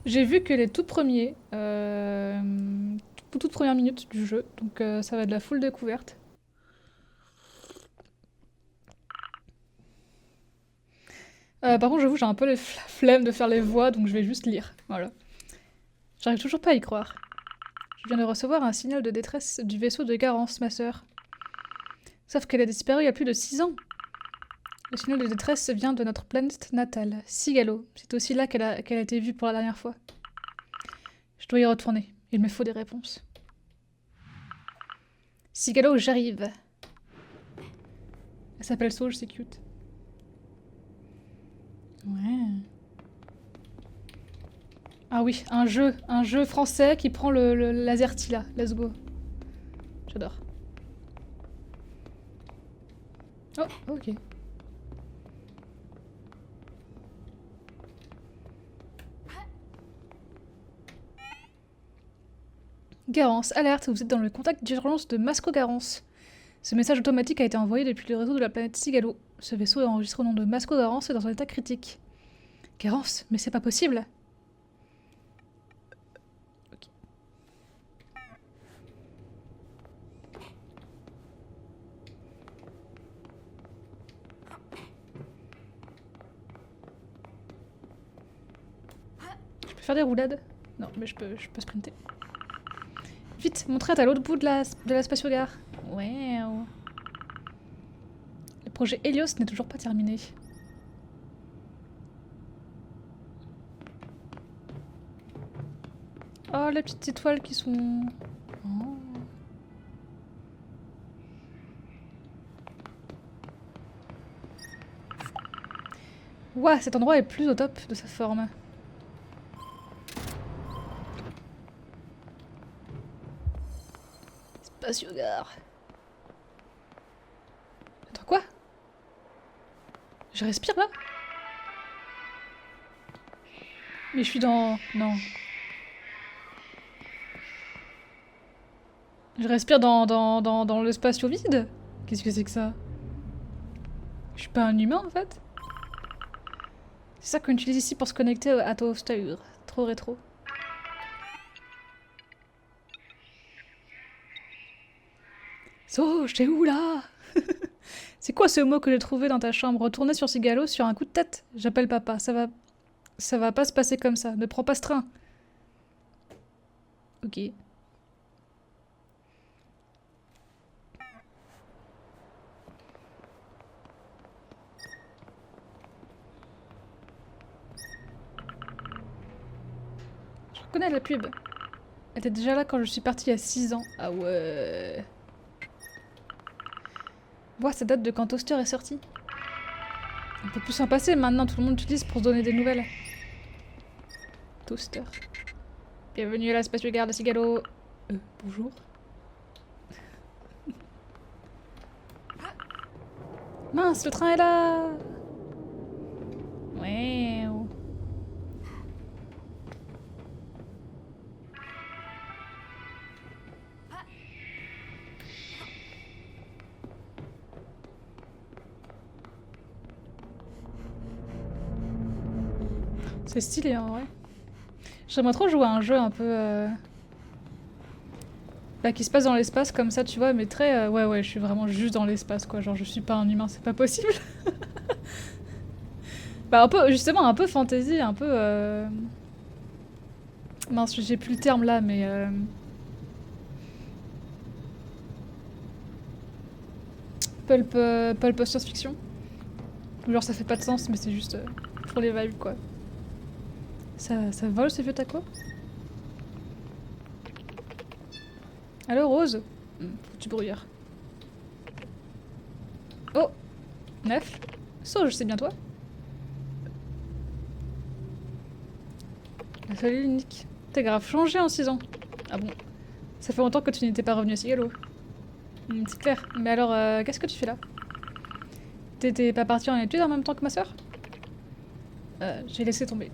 J'ai vu que les toutes premiers, toutes premières minutes du jeu, donc ça va être de la full découverte. Par contre, j'avoue, j'ai un peu les flemme de faire les voix, donc je vais juste lire. Voilà. J'arrive toujours pas à y croire. Je viens de recevoir un signal de détresse du vaisseau de Garance, ma sœur. Sauf qu'elle a disparu il y a plus de 6 ans. Le signal de détresse vient de notre planète natale, Sigalo. C'est aussi là qu'elle a été vue pour la dernière fois. Je dois y retourner. Il me faut des réponses. Sigalo, j'arrive. Elle s'appelle Sauge, c'est cute. Ouais. Ah oui, un jeu français qui prend le Laserty là. Let's go. J'adore. Oh, ok. Garance, alerte, vous êtes dans le contact d'urgence de Masco Garance. Ce message automatique a été envoyé depuis le réseau de la planète Sigalo. Ce vaisseau est enregistré au nom de Masco Garance et dans un état critique. Garance, mais c'est pas possible. Ok. Je peux faire des roulades? Non, mais je peux sprinter. Vite, mon train est à l'autre bout de la spatiogare. Ouais. Le projet Helios n'est toujours pas terminé. Oh, les petites étoiles qui sont... Oh. Ouah, cet endroit est plus au top de sa forme. Spatiogare. Attends, quoi? Je respire là? Mais je suis dans... Non. Je respire dans le spatio vide? Qu'est-ce que c'est que ça? Je suis pas un humain en fait? C'est ça qu'on utilise ici pour se connecter à Toaster. Trop rétro. So, j'étais où là? C'est quoi ce mot que j'ai trouvé dans ta chambre? Retourner sur Sigalo sur un coup de tête? J'appelle papa, ça va pas se passer comme ça. Ne prends pas ce train. Ok. Je reconnais la pub. Elle était déjà là quand je suis partie il y a 6 ans. Ah ouais. Ouah, ça date de quand Toaster est sorti. On peut plus s'en passer, maintenant tout le monde l'utilise pour se donner des nouvelles. Toaster. Bienvenue à la spatiogare de Sigalo. Bonjour. Mince, le train est là. Ouais. C'est stylé en vrai. J'aimerais trop jouer à un jeu un peu... Bah, qui se passe dans l'espace comme ça, tu vois, mais très... ouais, je suis vraiment juste dans l'espace, quoi. Genre, je suis pas un humain, c'est pas possible. Bah, un peu, justement, un peu fantasy, un peu... Mince, j'ai plus le terme là, mais... Pulp science-fiction. Genre, ça fait pas de sens, mais c'est juste pour les vibes, quoi. Ça vole, ce vieux taco? Allô, Rose? Foutu brouillard. Oh! Neuf? Sauge, c'est bien toi? Salut, Nick. T'as grave changé en 6 ans. Ah bon? Ça fait longtemps que tu n'étais pas revenu à Sigalo. C'est clair. Mais alors, qu'est-ce que tu fais là? T'étais pas partie en études en même temps que ma sœur? J'ai laissé tomber.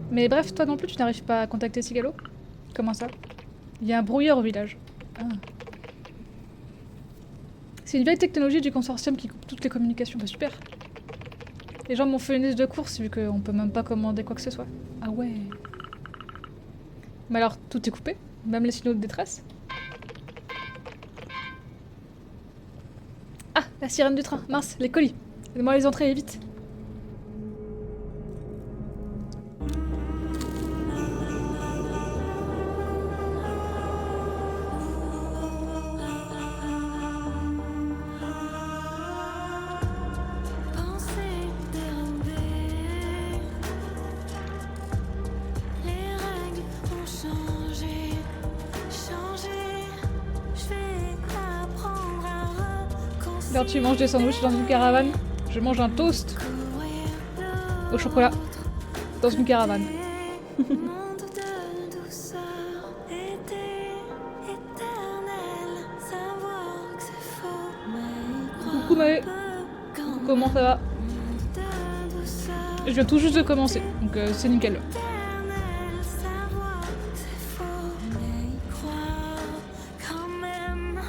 Mais bref, toi non plus, tu n'arrives pas à contacter Sigalo? Comment ça? Il y a un brouilleur au village. Ah. C'est une vieille technologie du consortium qui coupe toutes les communications. Bah super. Les gens m'ont fait une liste de courses vu qu'on peut même pas commander quoi que ce soit. Ah ouais. Mais alors, tout est coupé? Même les signaux de détresse? Ah, la sirène du train. Mince, les colis. Aidez-moi à les entrer, vite. Pensée dérobée, les règles ont changé, changé. Je vais apprendre à reconstruire. Alors tu manges des sandwichs dans une caravane. Je mange un toast au chocolat dans une caravane. Monde de douceur, été éternel, savoir que c'est faux, mais Coucou Maë, quand comment ça va? de douceur. Je viens tout juste de commencer, donc c'est nickel. Éternel, savoir que c'est faux, mais y croire quand même.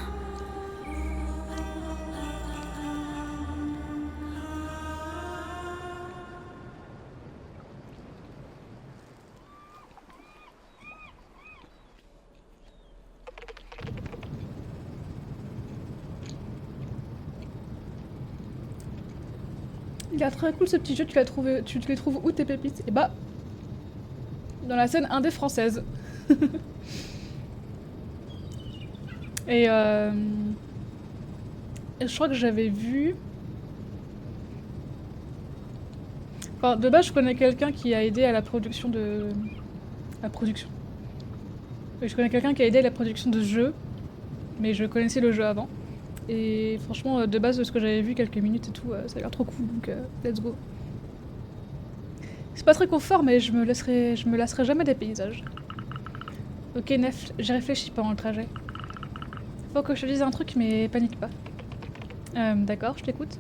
Il est très cool ce petit jeu, tu les trouves où tes pépites? Et bah, dans la scène indé française. Et je crois que j'avais vu... Enfin, de base, je connais quelqu'un qui a aidé à la production de... La production. Oui, je connais quelqu'un qui a aidé à la production de ce jeu, mais je connaissais le jeu avant. Et franchement, de base, de ce que j'avais vu, quelques minutes et tout, ça a l'air trop cool, donc let's go. C'est pas très confort, mais je me lasserai jamais des paysages. Ok, Nef, j'ai réfléchi pendant le trajet. Faut que je te dise un truc, mais panique pas. D'accord, je t'écoute.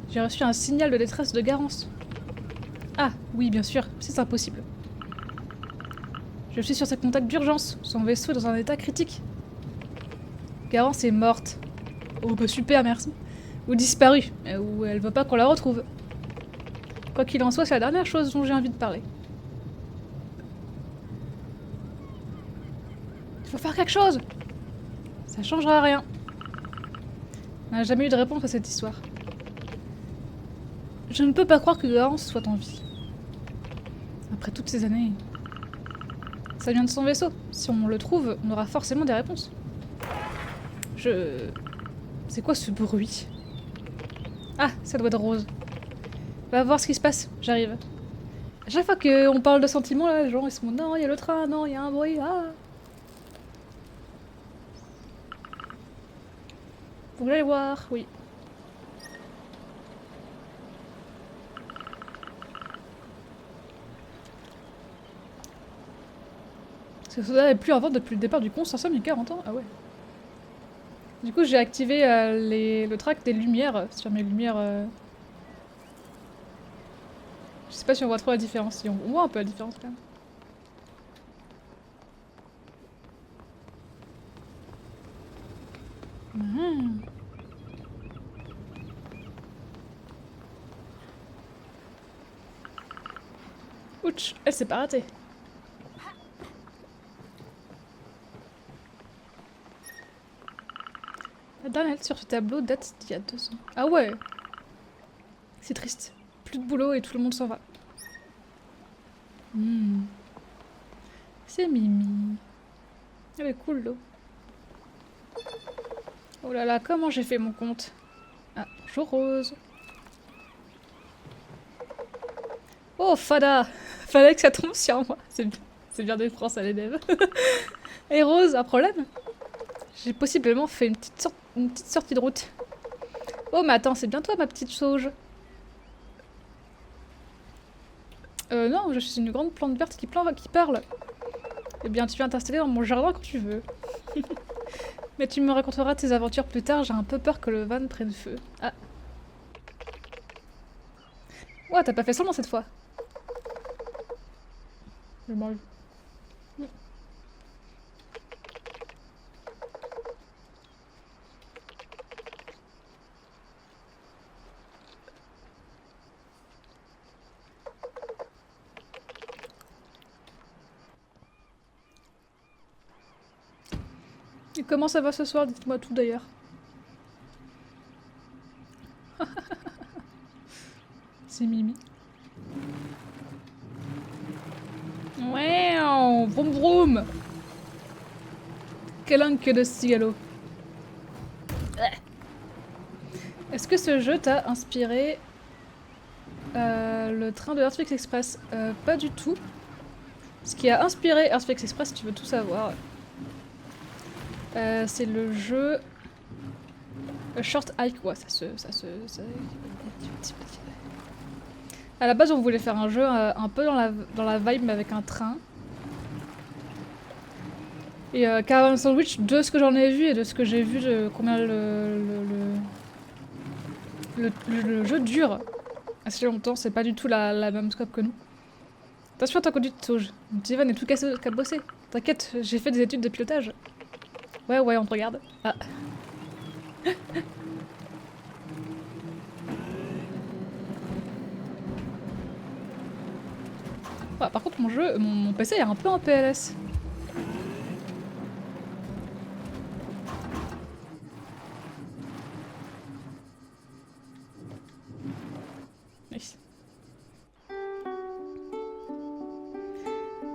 J'ai reçu un signal de détresse de Garance. Ah, oui, bien sûr, c'est impossible. Je suis sur ses contacts d'urgence. Son vaisseau est dans un état critique. Garance est morte. Oh, bah super, merci. Ou disparue, ou elle veut pas qu'on la retrouve. Quoi qu'il en soit, c'est la dernière chose dont j'ai envie de parler. Il faut faire quelque chose! Ça changera rien. On n'a jamais eu de réponse à cette histoire. Je ne peux pas croire que Garance soit en vie. Après toutes ces années... Ça vient de son vaisseau. Si on le trouve, on aura forcément des réponses. C'est quoi ce bruit? Ah, ça doit être Rose. Va voir ce qui se passe, j'arrive. À chaque fois qu'on parle de sentiments, là, les gens ils se disent non, il y a le train, non, il y a un bruit, ah. Faut que j'aille voir, oui. Ce soldat n'est plus en vente depuis le départ du consortium il y a 40 ans. Ah ouais. Du coup, j'ai activé le track des lumières sur mes lumières. Je sais pas si on voit trop la différence. Si on voit un peu la différence quand même. Mhm. Ouch, elle s'est pas ratée. La dernière lettre sur ce tableau date d'il y a 2 ans. Ah ouais. C'est triste. Plus de boulot et tout le monde s'en va. Hmm. C'est Mimi. Elle est cool l'eau. Oh là là, comment j'ai fait mon compte? Ah, bonjour Rose. Oh Fada. Fallait que ça tombe sur moi. C'est bien de France à l'élève. Et Rose, un problème? J'ai possiblement fait une petite sortie de route. Oh mais attends, c'est bien toi ma petite sauge. Non, je suis une grande plante verte qui parle. Eh bien, tu viens t'installer dans mon jardin quand tu veux. Mais tu me raconteras tes aventures plus tard, j'ai un peu peur que le van prenne feu. Ah. Ouais, t'as pas fait seulement cette fois. Je mange. Et comment ça va ce soir? Dites-moi tout d'ailleurs. C'est Mimi. Ouais, vroom vroom. Quel anque de cigalo. Est-ce que ce jeu t'a inspiré le train de Earthfix Express? Pas du tout. Ce qui a inspiré Earthfix Express, si tu veux tout savoir, c'est le jeu Short Hike. Ouais, à la base, on voulait faire un jeu un peu dans la vibe, mais avec un train. Et Caravan Sandwich, de ce que j'en ai vu et de ce que j'ai vu de combien le jeu dure assez longtemps, c'est pas du tout la même scope que nous. Attention à ta conduite, Sauge. Mon petit van est tout cabossé. T'inquiète, j'ai fait des études de pilotage. Ouais, on te regarde. Ah. Ouais, par contre, mon PC est un peu en PLS. Nice.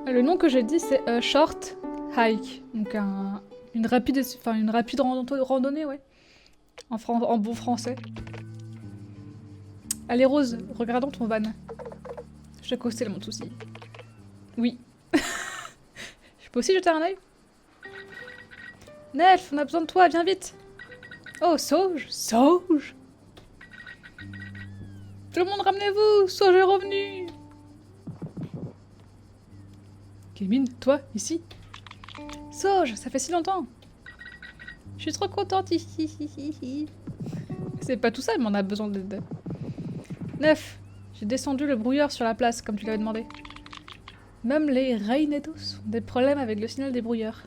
Le nom que j'ai dit, c'est Short Hike. Donc une rapide randonnée, ouais. En bon français. Allez Rose, regardons ton van. Je te costais mon souci. Oui. Je peux aussi jeter un œil? Nelf, on a besoin de toi, viens vite. Oh, Sauge, Sauge. Tout le monde, ramenez-vous, Sauge est revenu. Kémine, toi, ici? Sauge, ça fait si longtemps. Je suis trop contente, C'est pas tout ça, mais on a besoin d'aide. Neuf, j'ai descendu le brouilleur sur la place, comme tu l'avais demandé. Même les Reinetos ont des problèmes avec le signal des brouilleurs.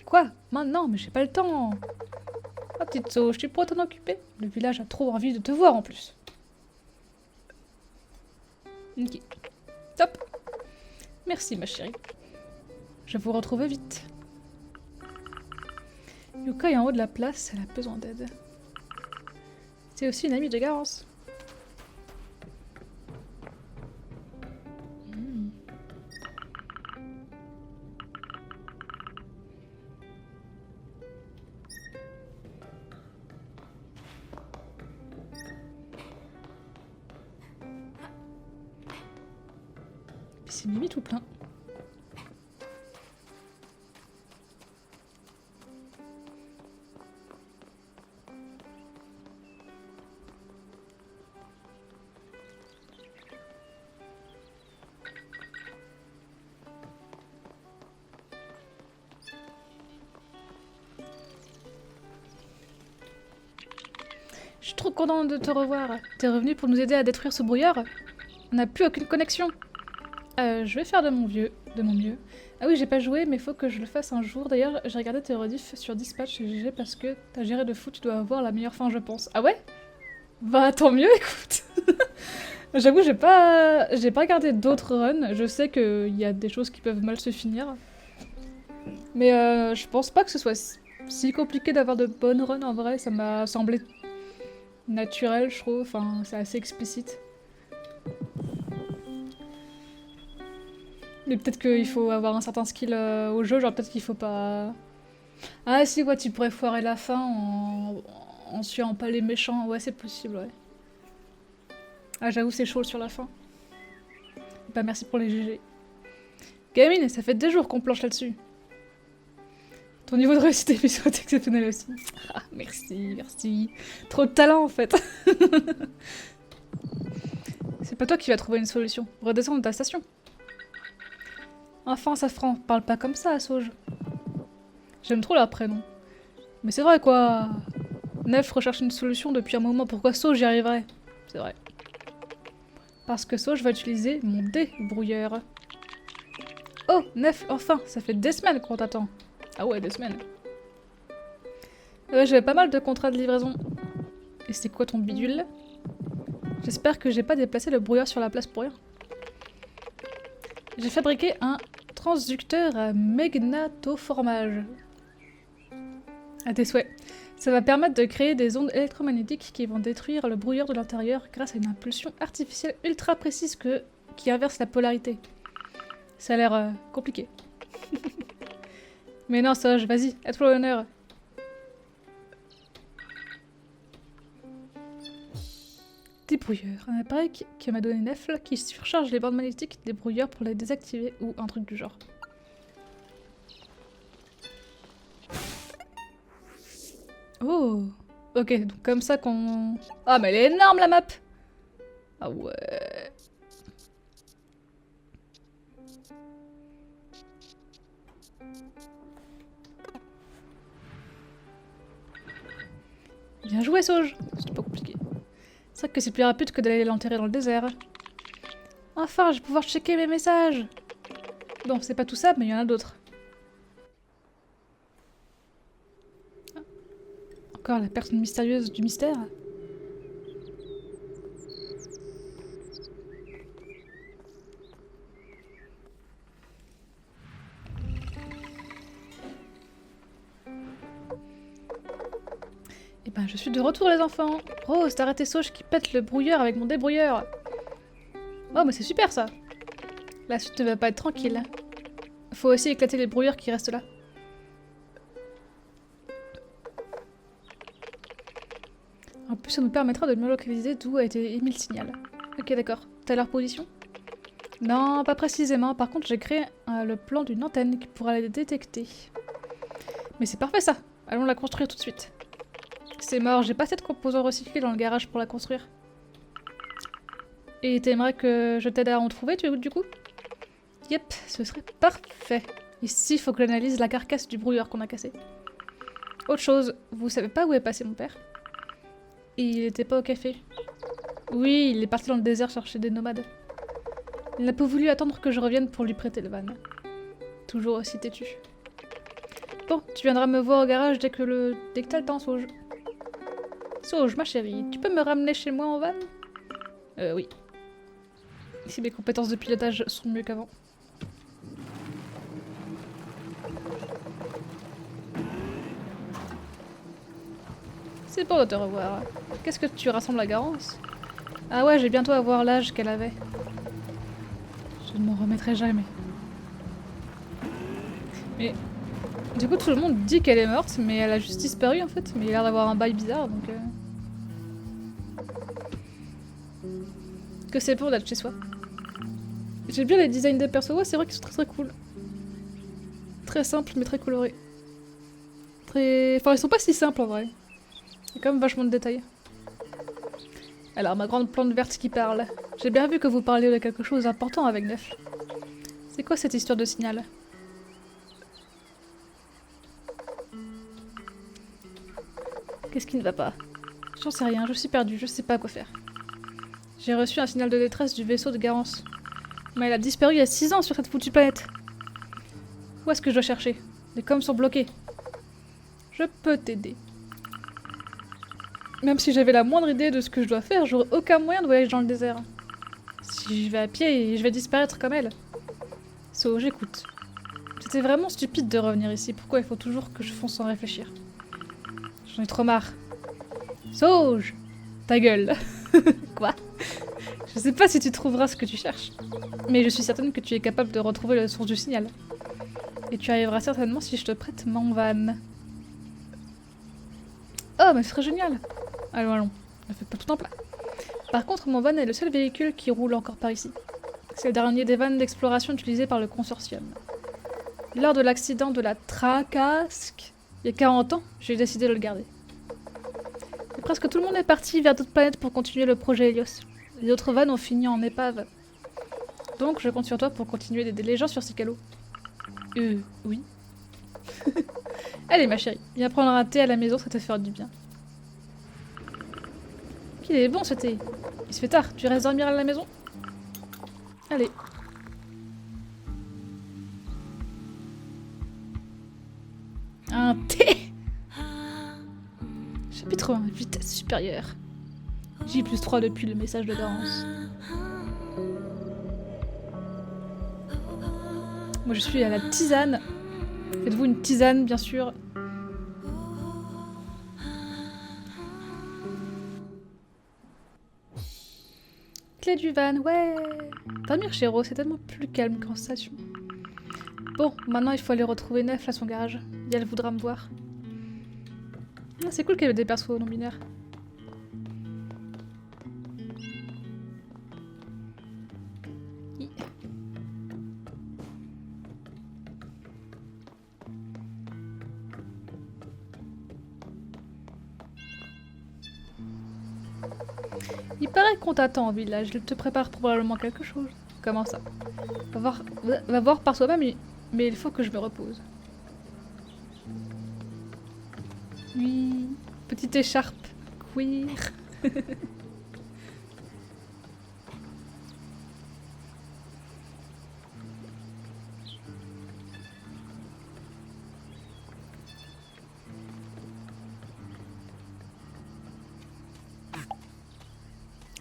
Quoi? Maintenant? Mais j'ai pas le temps. Ah, petite Sauge, tu pourrais t'en occuper? Le village a trop envie de te voir en plus. Ok. Top. Merci ma chérie. Je vous retrouve vite. Yuka est en haut de la place, elle a besoin d'aide. C'est aussi une amie de Garance. Puis c'est Mimi tout plein. Je suis trop contente de te revoir. T'es revenu pour nous aider à détruire ce brouilleur? On n'a plus aucune connexion. Je vais faire de mon mieux. Ah oui, j'ai pas joué, mais faut que je le fasse un jour. D'ailleurs, j'ai regardé tes rediffs sur Dispatch et GG parce que t'as géré de fou, tu dois avoir la meilleure fin, je pense. Ah ouais? Bah tant mieux, écoute. J'avoue, j'ai pas regardé d'autres runs. Je sais qu'il y a des choses qui peuvent mal se finir. Mais je pense pas que ce soit si compliqué d'avoir de bonnes runs en vrai. Ça m'a semblé naturel, je trouve. Enfin, c'est assez explicite. Mais peut-être qu'il faut avoir un certain skill au jeu, genre peut-être qu'il faut pas... Ah si, ouais, tu pourrais foirer la fin en tuant pas les méchants. Ouais, c'est possible, ouais. Ah, j'avoue, c'est chaud sur la fin. Bah, merci pour les GG. Gamine, ça fait 2 jours qu'on planche là-dessus. Ton niveau de réussite est exceptionnel aussi. Ah, merci, merci. Trop de talent, en fait. C'est pas toi qui vas trouver une solution. Redescends de ta station. Enfin, Safran, parle pas comme ça, Sauge. J'aime trop leur prénom. Mais c'est vrai, quoi. Neuf recherche une solution depuis un moment. Pourquoi Sauge y arriverait? C'est vrai. Parce que Sauge va utiliser mon débrouilleur. Oh, Neuf, enfin, ça fait des semaines qu'on t'attend. Ah ouais, des semaines. J'avais pas mal de contrats de livraison. Et c'est quoi ton bidule? J'espère que j'ai pas déplacé le brouilleur sur la place pour rien. J'ai fabriqué un Transducteur à magnetoformage. À tes souhaits. Ça va permettre de créer des ondes électromagnétiques qui vont détruire le brouillard de l'intérieur grâce à une impulsion artificielle ultra précise qui inverse la polarité. Ça a l'air compliqué. Mais non, Soj, vas-y, à toi l'honneur. Débrouilleur, un appareil que m'a donné Nefl qui surcharge les bandes magnétiques des brouilleurs pour les désactiver ou un truc du genre. Oh, ok, donc comme ça qu'on... Ah mais elle est énorme la map. Ah ouais. Bien joué Sauge. C'était pas compliqué. C'est vrai que c'est plus rapide que d'aller l'enterrer dans le désert. Enfin, je vais pouvoir checker mes messages. Bon, c'est pas tout ça, mais il y en a d'autres. Encore la personne mystérieuse du mystère. Eh ben, je suis de retour les enfants. Rose, t'as arrêté Sauge qui pète le brouilleur avec mon débrouilleur. Oh, mais c'est super ça. La suite ne va pas être tranquille. Faut aussi éclater les brouilleurs qui restent là. En plus, ça nous permettra de mieux localiser d'où a été émis le signal. Ok, d'accord. T'as leur position? Non, pas précisément. Par contre, j'ai créé le plan d'une antenne qui pourra les détecter. Mais c'est parfait ça. Allons la construire tout de suite. C'est mort, j'ai pas assez de composants recyclés dans le garage pour la construire. Et t'aimerais que je t'aide à en trouver du coup? Yep, ce serait parfait. Ici, il faut que j'analyse la carcasse du brouilleur qu'on a cassé. Autre chose, vous savez pas où est passé mon père? Il était pas au café. Oui, il est parti dans le désert chercher des nomades. Il n'a pas voulu attendre que je revienne pour lui prêter le van. Toujours aussi têtu. Bon, tu viendras me voir au garage dès que t'as le temps, Sauge. Sauge, ma chérie, tu peux me ramener chez moi en van? Oui. Si mes compétences de pilotage sont mieux qu'avant. C'est bon de te revoir. Qu'est-ce que tu rassembles à Garance? Ah ouais, j'ai bientôt avoir l'âge qu'elle avait. Je ne m'en remettrai jamais. Mais... Du coup, tout le monde dit qu'elle est morte, mais elle a juste disparu en fait. Mais il a l'air d'avoir un bail bizarre, donc... Que c'est pour d'être chez soi. J'aime bien les designs des persos, ouais, c'est vrai qu'ils sont très très cool. Très simples, mais très colorés. Très... Enfin, ils sont pas si simples en vrai. Il y a quand même vachement de détails. Alors, ma grande plante verte qui parle. J'ai bien vu que vous parliez de quelque chose d'important avec Nef. C'est quoi cette histoire de signal? Qu'est-ce qui ne va pas? J'en sais rien, je suis perdue, je sais pas quoi faire. J'ai reçu un signal de détresse du vaisseau de Garance. Mais elle a disparu il y a 6 ans sur cette foutue planète. Où est-ce que je dois chercher? Les coms sont bloqués. Je peux t'aider. Même si j'avais la moindre idée de ce que je dois faire, j'aurais aucun moyen de voyager dans le désert. Si je vais à pied, je vais disparaître comme elle. So, j'écoute. C'était vraiment stupide de revenir ici. Pourquoi il faut toujours que je fonce sans réfléchir? J'en ai trop marre. Sauge! Ta gueule! Quoi? Je sais pas si tu trouveras ce que tu cherches. Mais je suis certaine que tu es capable de retrouver la source du signal. Et tu arriveras certainement si je te prête mon van. Oh, mais ce serait génial! Allons, allons. Ne fais pas tout en plat. Par contre, mon van est le seul véhicule qui roule encore par ici. C'est le dernier des vannes d'exploration utilisés par le consortium. Lors de l'accident de la Tracasque, il y a 40 ans, j'ai décidé de le garder. Et presque tout le monde est parti vers d'autres planètes pour continuer le projet Helios. Les autres vannes ont fini en épave. Donc je compte sur toi pour continuer d'aider les gens sur Cicalo. Oui. Allez ma chérie, viens prendre un thé à la maison, ça te fera du bien. Qu'il est bon ce thé. Il se fait tard, tu restes dormir à la maison? Allez. Un thé! Chapitre 1, vitesse supérieure. J+3 depuis le message de Garance. Moi je suis à la tisane. Faites-vous une tisane, bien sûr. Clé du van, ouais. Dormir chez Rose, c'est tellement plus calme qu'en station. Bon, maintenant il faut aller retrouver Nef à son garage. Et elle voudra me voir. Ah, c'est cool qu'il y ait des persos non binaires. Il paraît qu'on t'attend au village, il te prépare probablement quelque chose. Comment ça? Va voir par soi-même, mais il faut que je me repose. Oui, petite écharpe queer.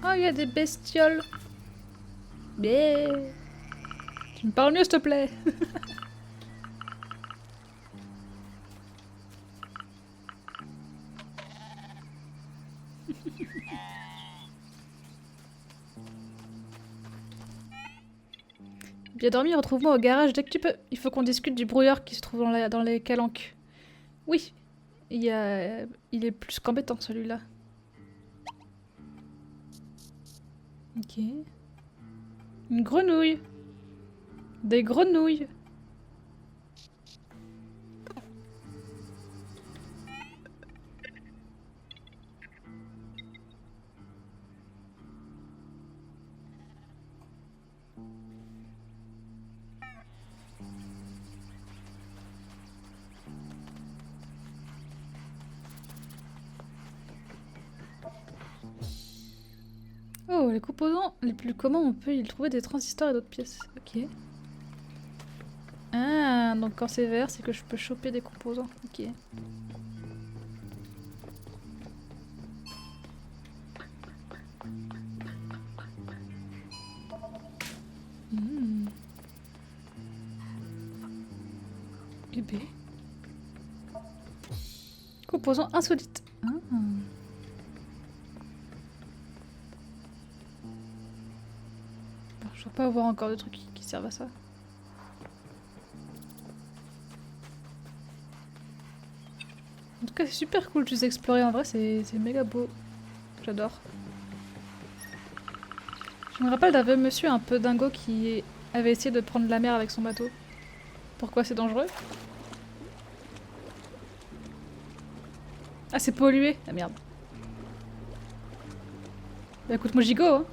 Oh, il y a des bestioles. Mais... Tu me parles mieux, s'il te plaît. Bien dormi, retrouve-moi au garage dès que tu peux. Il faut qu'on discute du brouillard qui se trouve dans les calanques. Oui, il est plus qu'embêtant celui-là. Ok. Une grenouille. Des grenouilles. Oh, les composants les plus communs, on peut y trouver des transistors et d'autres pièces. Ok. Ah, donc quand c'est vert, c'est que je peux choper des composants. Ok. Hmm. Bébé. Composants insolites. Ah. Bon, je dois pas avoir encore de trucs qui servent à ça. En tout cas, c'est super cool de les explorer. En vrai, c'est méga beau. J'adore. Je me rappelle d'un vieux monsieur un peu dingo qui avait essayé de prendre la mer avec son bateau. Pourquoi c'est dangereux? Ah, c'est pollué. Ah merde. Bah écoute, moi j'y go, hein.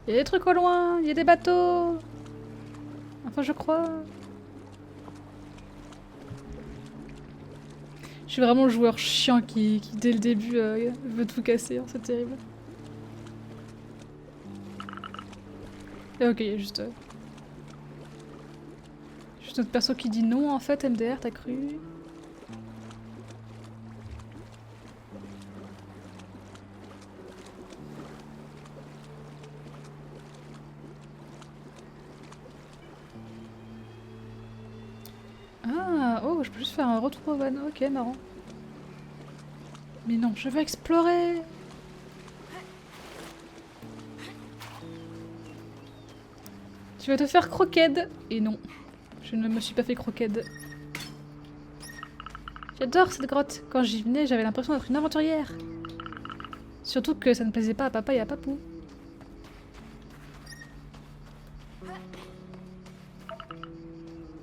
Il y a des trucs au loin, il y a des bateaux. Enfin, je crois. Je suis vraiment le joueur chiant qui dès le début, veut tout casser, hein, c'est terrible. Et ok, il y a juste notre perso qui dit non en fait, MDR, t'as cru? Ah, oh, je peux juste faire un retour au van, ok, marrant. Mais non, je veux explorer! Tu vas te faire croquette! Et non, je ne me suis pas fait croquette. J'adore cette grotte. Quand j'y venais, j'avais l'impression d'être une aventurière. Surtout que ça ne plaisait pas à papa et à papou.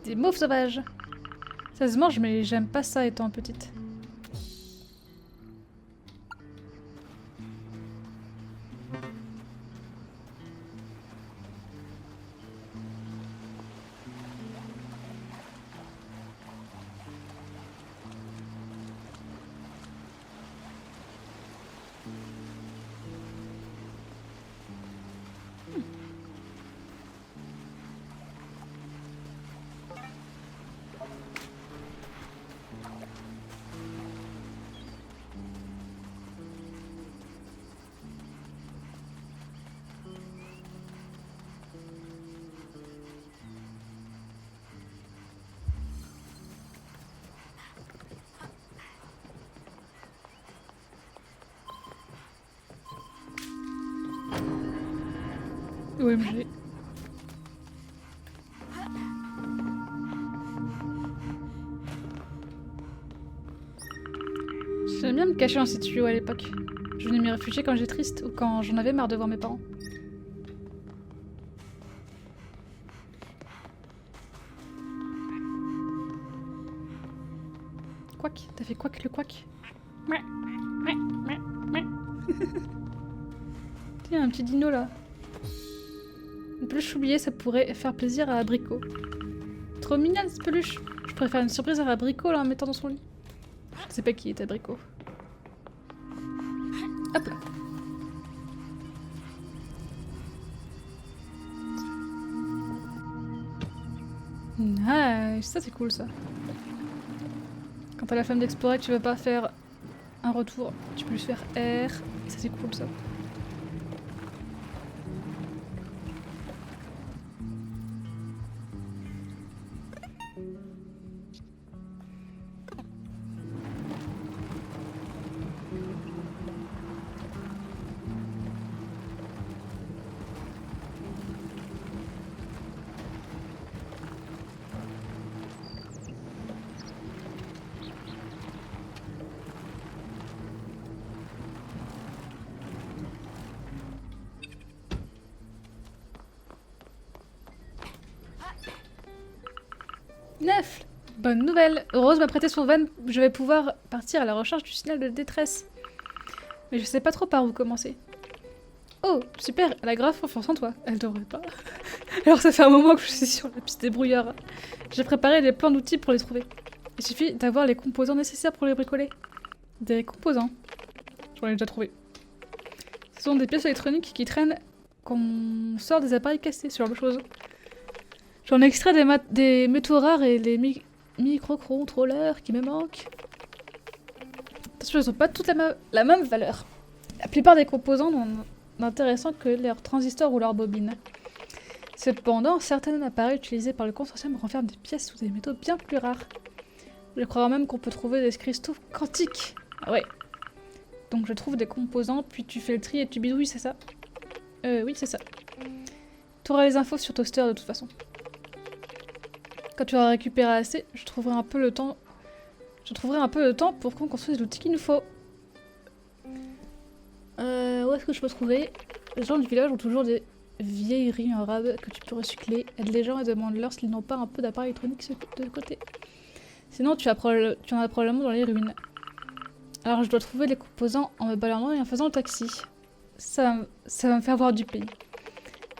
Des mauves sauvages. Ça se mange, mais j'aime pas ça étant petite. OMG. J'aime bien me cacher dans ces tuyaux à l'époque. Je venais m'y réfugier quand j'étais triste ou quand j'en avais marre de voir mes parents. Quack, t'as fait quack le quack. Tiens, un petit dino là. Une peluche oubliée, ça pourrait faire plaisir à Abricot. Trop mignonne cette peluche. Je pourrais faire une surprise à Abricot là en mettant dans son lit. Je sais pas qui est Abricot. Hop là. Nice, ça c'est cool ça. Quand t'as la flemme d'explorer que tu veux pas faire un retour, tu peux juste faire R. Ça c'est cool ça. Neuf. Bonne nouvelle. Rose m'a prêté son van. Je vais pouvoir partir à la recherche du signal de détresse. Mais je sais pas trop par où commencer. Oh, super, elle a grave confiance en toi. Elle devrait pas. Alors ça fait un moment que je suis sur la piste des brouillards. J'ai préparé des plans d'outils pour les trouver. Il suffit d'avoir les composants nécessaires pour les bricoler. Des composants. J'en ai déjà trouvé. Ce sont des pièces électroniques qui traînent quand on sort des appareils cassés, ce genre de choses. J'en ai extrait des métaux rares et les microcontrôleurs qui me manquent. Attention, ils n'ont pas toutes la même valeur. La plupart des composants n'ont d'intéressant que leurs transistors ou leurs bobines. Cependant, certains appareils utilisés par le consortium renferment des pièces ou des métaux bien plus rares. Je crois même qu'on peut trouver des cristaux quantiques. Ah ouais. Donc je trouve des composants, puis tu fais le tri et tu bidouilles, c'est ça? Oui, c'est ça. Tu auras les infos sur Toaster de toute façon. Quand tu auras récupéré assez, je trouverai un peu le temps pour qu'on construise l'outil qu'il nous faut. Où est-ce que je peux trouver? Les gens du village ont toujours des vieilleries en rab que tu peux recycler. Aide les gens et demande-leur s'ils n'ont pas un peu d'appareil électronique de côté. Sinon, tu en as probablement dans les ruines. Alors, je dois trouver les composants en me baladant et en faisant le taxi. Ça va me faire voir du pays.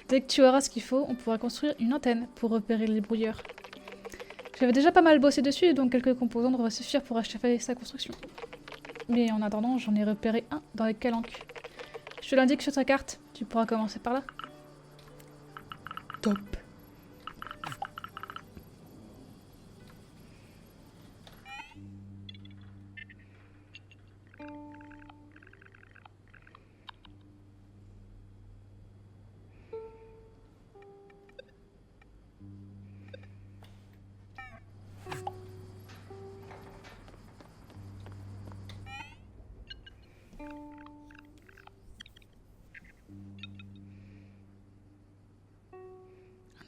Dès que tu auras ce qu'il faut, on pourra construire une antenne pour repérer les brouilleurs. J'avais déjà pas mal bossé dessus, donc quelques composants devraient suffire pour achever sa construction. Mais en attendant, j'en ai repéré un dans les calanques. Je te l'indique sur ta carte, tu pourras commencer par là. Top.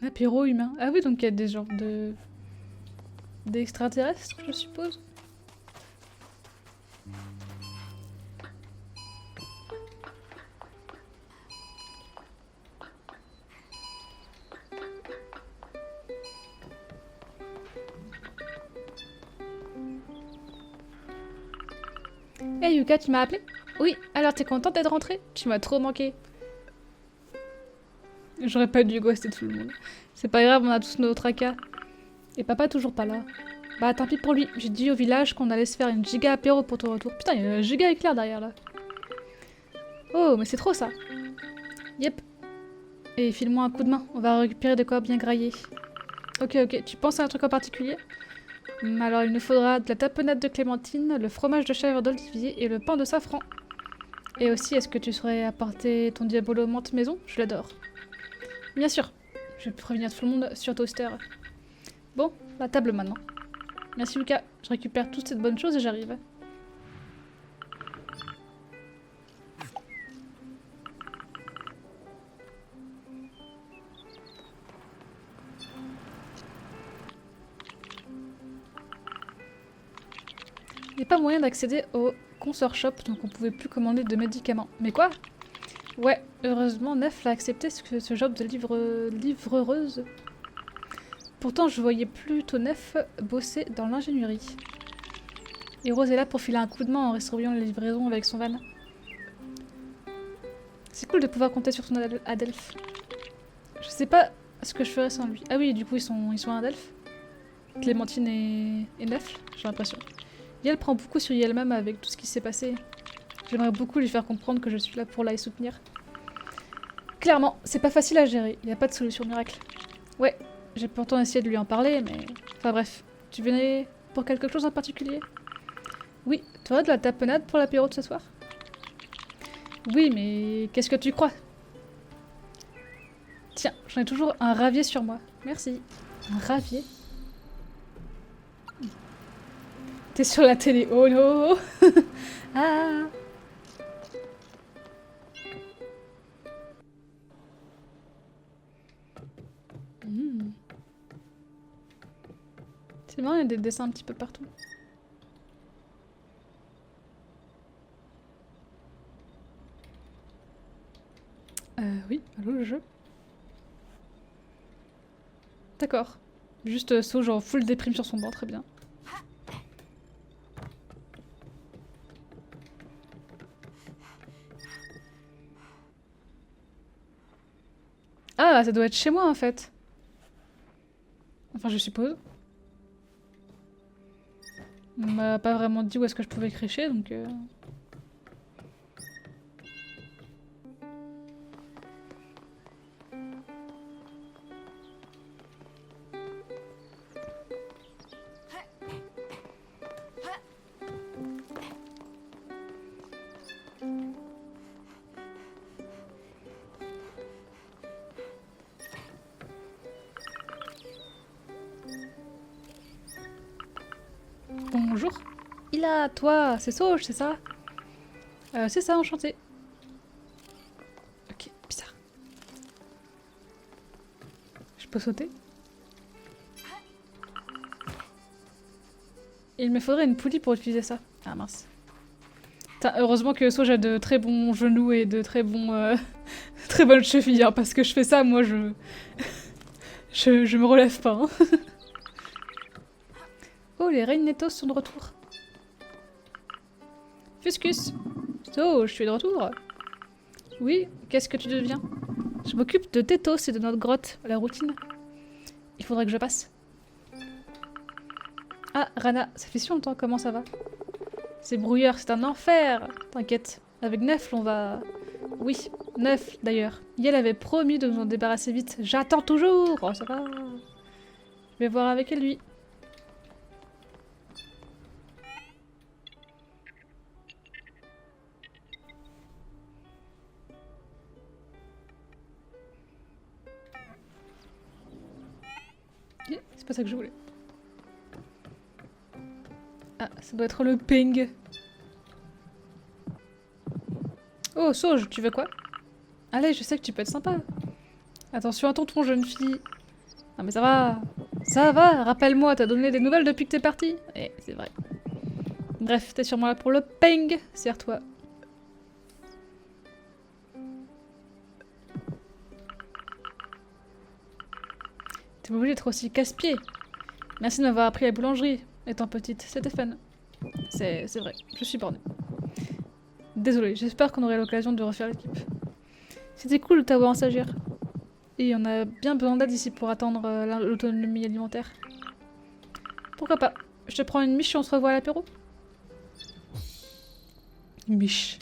Un apéro humain. Ah oui, donc il y a des genres de... d'extraterrestres, je suppose. Hey Yuka, tu m'as appelé? Oui, alors t'es contente d'être rentrée? Tu m'as trop manqué. J'aurais pas dû ghoster tout le monde. C'est pas grave, on a tous nos tracas. Et papa toujours pas là. Bah tant pis pour lui, j'ai dit au village qu'on allait se faire une giga apéro pour ton retour. Putain, il y a un giga éclair derrière là. Oh, mais c'est trop ça. Yep. Et file-moi un coup de main, on va récupérer de quoi bien grailler. Ok, tu penses à un truc en particulier? Alors il nous faudra de la tapenade de clémentine, le fromage de chèvre d'Olivier et le pain de safran. Et aussi, est-ce que tu saurais apporter ton diabolo menthe maison? Je l'adore. Bien sûr, je vais prévenir tout le monde sur Toaster. Bon, la table maintenant. Merci Lucas, je récupère toutes ces bonnes choses et j'arrive. Il n'y a pas moyen d'accéder au Consort Shop, donc on pouvait plus commander de médicaments. Mais quoi? Ouais, heureusement, Nef l'a accepté ce job de livreuse. Pourtant, je voyais plutôt Nef bosser dans l'ingénierie. Et Rose est là pour filer un coup de main en surveillant les livraisons avec son van. C'est cool de pouvoir compter sur son Adelph. Je sais pas ce que je ferais sans lui. Ah oui, du coup, ils sont à Adelph. Clémentine et Nef, j'ai l'impression. Et elle prend beaucoup sur elle-même avec tout ce qui s'est passé. J'aimerais beaucoup lui faire comprendre que je suis là pour la soutenir. Clairement, c'est pas facile à gérer, il n'y a pas de solution miracle. Ouais, j'ai pourtant essayé de lui en parler, mais... Enfin bref, tu venais pour quelque chose en particulier? Oui, tu aurais de la tapenade pour l'apéro de ce soir? Oui, mais qu'est-ce que tu crois? Tiens, j'en ai toujours un ravier sur moi. Merci. Un ravier? T'es sur la télé, oh no. Ah. C'est marrant, il y a des dessins un petit peu partout. Oui, allô le jeu. D'accord. Juste saut genre full déprime sur son banc, très bien. Ah, ça doit être chez moi en fait. Enfin, je suppose. On m'a pas vraiment dit où est-ce que je pouvais crécher, donc... Bonjour. Il a toi, c'est Sauge, c'est ça? C'est ça, enchanté. Ok, bizarre. Je peux sauter? Il me faudrait une poulie pour utiliser ça. Ah mince. Putain, heureusement que Sauge a de très bons genoux et de très bons... très bonnes chevilles, hein, parce que je fais ça, moi je... je me relève pas. Hein. Oh, les Reinetos sont de retour. Fuscus. Oh, je suis de retour. Oui, qu'est-ce que tu deviens? Je m'occupe de Tétos et de notre grotte, la routine. Il faudrait que je passe. Ah, Rana, ça fait si longtemps, comment ça va? C'est brouillard, c'est un enfer. T'inquiète, avec Nef, on va... Oui, Nef, d'ailleurs. Yel avait promis de nous en débarrasser vite. J'attends toujours. Oh, ça va. Je vais voir avec lui. C'est pas ça que je voulais. Ah, ça doit être le ping. Oh, Sauge, tu veux quoi? Allez, je sais que tu peux être sympa. Attention à tonton, jeune fille. Non mais ça va. Ça va, rappelle-moi, t'as donné des nouvelles depuis que t'es partie. Eh, c'est vrai. Bref, t'es sûrement là pour le ping. Serre-toi. T'es pas obligé d'être aussi casse-pied. Merci de m'avoir appris la boulangerie, étant petite. C'était fun. C'est vrai, je suis bornée. Désolée, j'espère qu'on aurait l'occasion de refaire l'équipe. C'était cool de t'avoir en stagiaire. Et on a bien besoin d'aide ici pour atteindre l'autonomie alimentaire. Pourquoi pas? Je te prends une miche et on se revoit à l'apéro? Miche.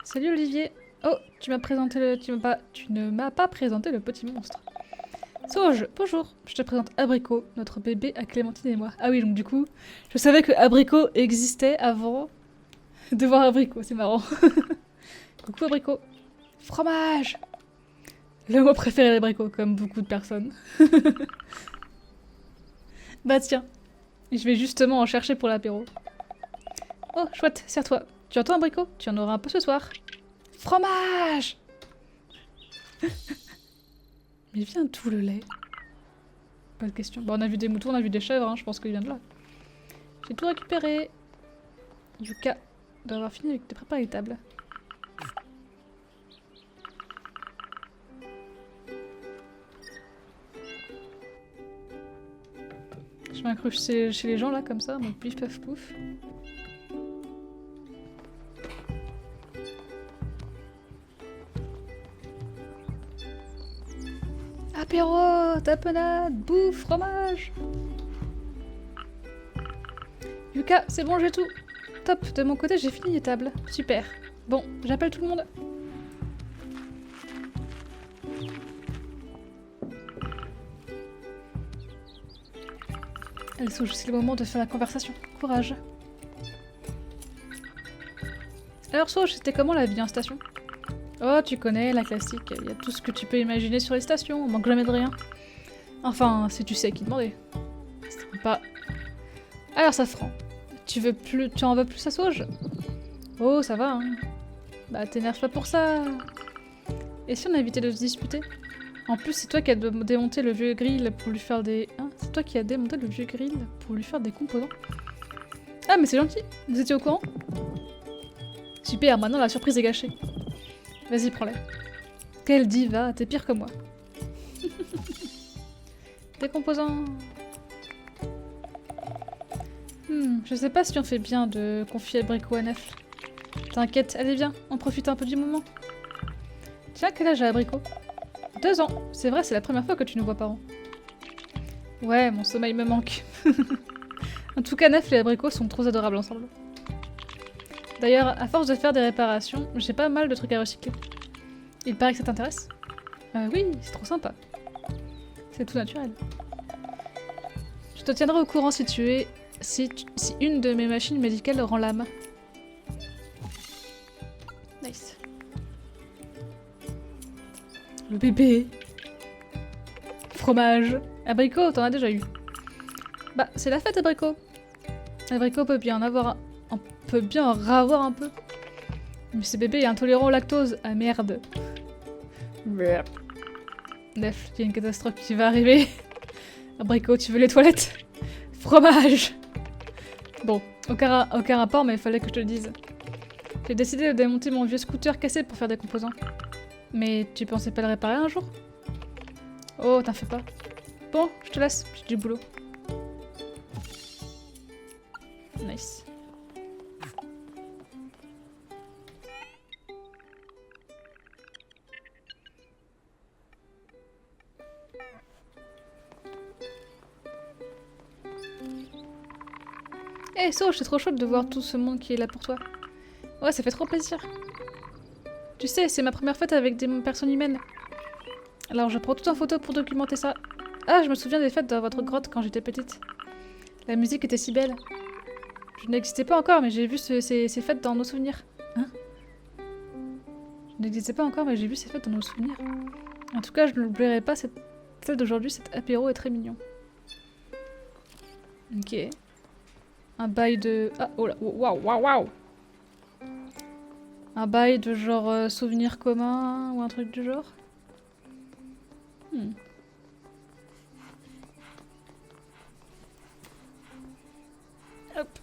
Salut Olivier. Oh, tu m'as présenté le... Tu ne m'as pas présenté le petit monstre. Sauge, bonjour. Je te présente Abricot, notre bébé à Clémentine et moi. Ah oui, donc du coup, je savais que Abricot existait avant de voir Abricot, c'est marrant. Coucou Abricot. Fromage. Le mot préféré d'Abricot, comme beaucoup de personnes. Bah tiens, je vais justement en chercher pour l'apéro. Oh, chouette, serre-toi. Tu entends Abricot? Tu en auras un peu ce soir. Fromage! Mais il vient d'où le lait? Pas de question. Bon, on a vu des moutons, on a vu des chèvres, hein, je pense qu'il vient de là. J'ai tout récupéré. Yuka doit avoir fini avec de préparer les tables. Je m'incruste chez les gens là, comme ça, mon pif paf pouf. Apéro, tapenade, bouffe, fromage. Yuka, c'est bon, j'ai tout. Top, de mon côté, j'ai fini les tables. Super. Bon, j'appelle tout le monde. Elle souche, c'est le moment de faire la conversation. Courage. Alors Souche, c'était comment la vie en station? Oh, tu connais, la classique. Il y a tout ce que tu peux imaginer sur les stations, on manque jamais de rien. Enfin, si tu sais à qui demander. C'est pas... Alors Safran, tu en veux plus à Souche? Oh, ça va, hein. Bah, t'énerve pas pour ça. Et si on évitait de se disputer? En plus, c'est toi qui as démonté le vieux grill pour lui faire des... Hein? C'est toi qui as démonté le vieux grill pour lui faire des composants. Ah, mais c'est gentil. Vous étiez au courant? Super, maintenant la surprise est gâchée. Vas-y, prends-la. Quelle diva, t'es pire que moi. Des composants. Je sais pas si on fait bien de confier Abricot à Nef. T'inquiète, allez viens, on profite un peu du moment. Tiens, quel âge a Abricot? 2 ans. C'est vrai, c'est la première fois que tu nous vois par an. Ouais, mon sommeil me manque. En tout cas, Nef et Abricot sont trop adorables ensemble. D'ailleurs, à force de faire des réparations, j'ai pas mal de trucs à recycler. Il paraît que ça t'intéresse? Oui, c'est trop sympa. C'est tout naturel. Je te tiendrai au courant si une de mes machines médicales rend l'âme. Nice. Le bébé. Fromage. Abricot, t'en as déjà eu. Bah, c'est la fête, Abricot. Abricot peut bien en avoir peut bien en ravoir un peu. Mais ce bébé est intolérant au lactose. Ah merde. Nef, il y a une catastrophe qui va arriver. Abricot, tu veux les toilettes? Fromage. Bon, aucun rapport, mais il fallait que je te le dise. J'ai décidé de démonter mon vieux scooter cassé pour faire des composants. Mais tu pensais pas le réparer un jour? Oh, t'en fais pas. Bon, je te laisse, j'ai du boulot. Nice. Eh, So, je suis trop chaude de voir tout ce monde qui est là pour toi. Ouais, ça fait trop plaisir. Tu sais, c'est ma première fête avec des personnes humaines. Alors je prends tout en photo pour documenter ça. Ah, je me souviens des fêtes dans votre grotte quand j'étais petite. La musique était si belle. Je n'existais pas encore, mais j'ai vu ces fêtes dans nos souvenirs. Hein? Je n'existais pas encore, mais j'ai vu ces fêtes dans nos souvenirs. En tout cas, je ne l'oublierai pas, celle d'aujourd'hui, cet apéro est très mignon. Ok. Un bail de... Ah, oh là, waouh, waouh, waouh! Un bail de genre souvenir commun ou un truc du genre. Hop.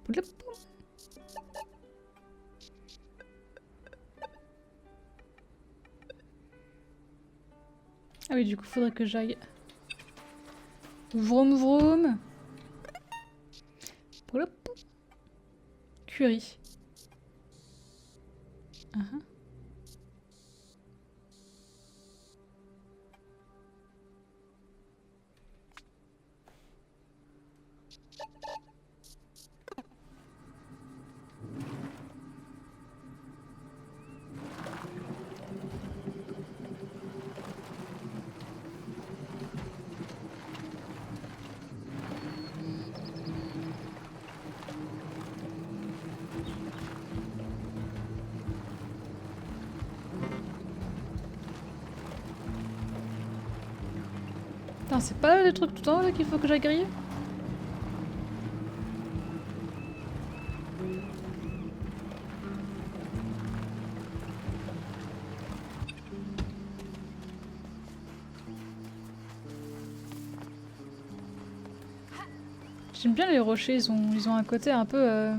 Poulep. Ah oui, du coup, faudrait que j'aille. Vroom vroom. Poulep. Curry. Putain, c'est pas le truc tout en haut là qu'il faut que j'aille griller? J'aime bien les rochers, ils ont un côté un peu...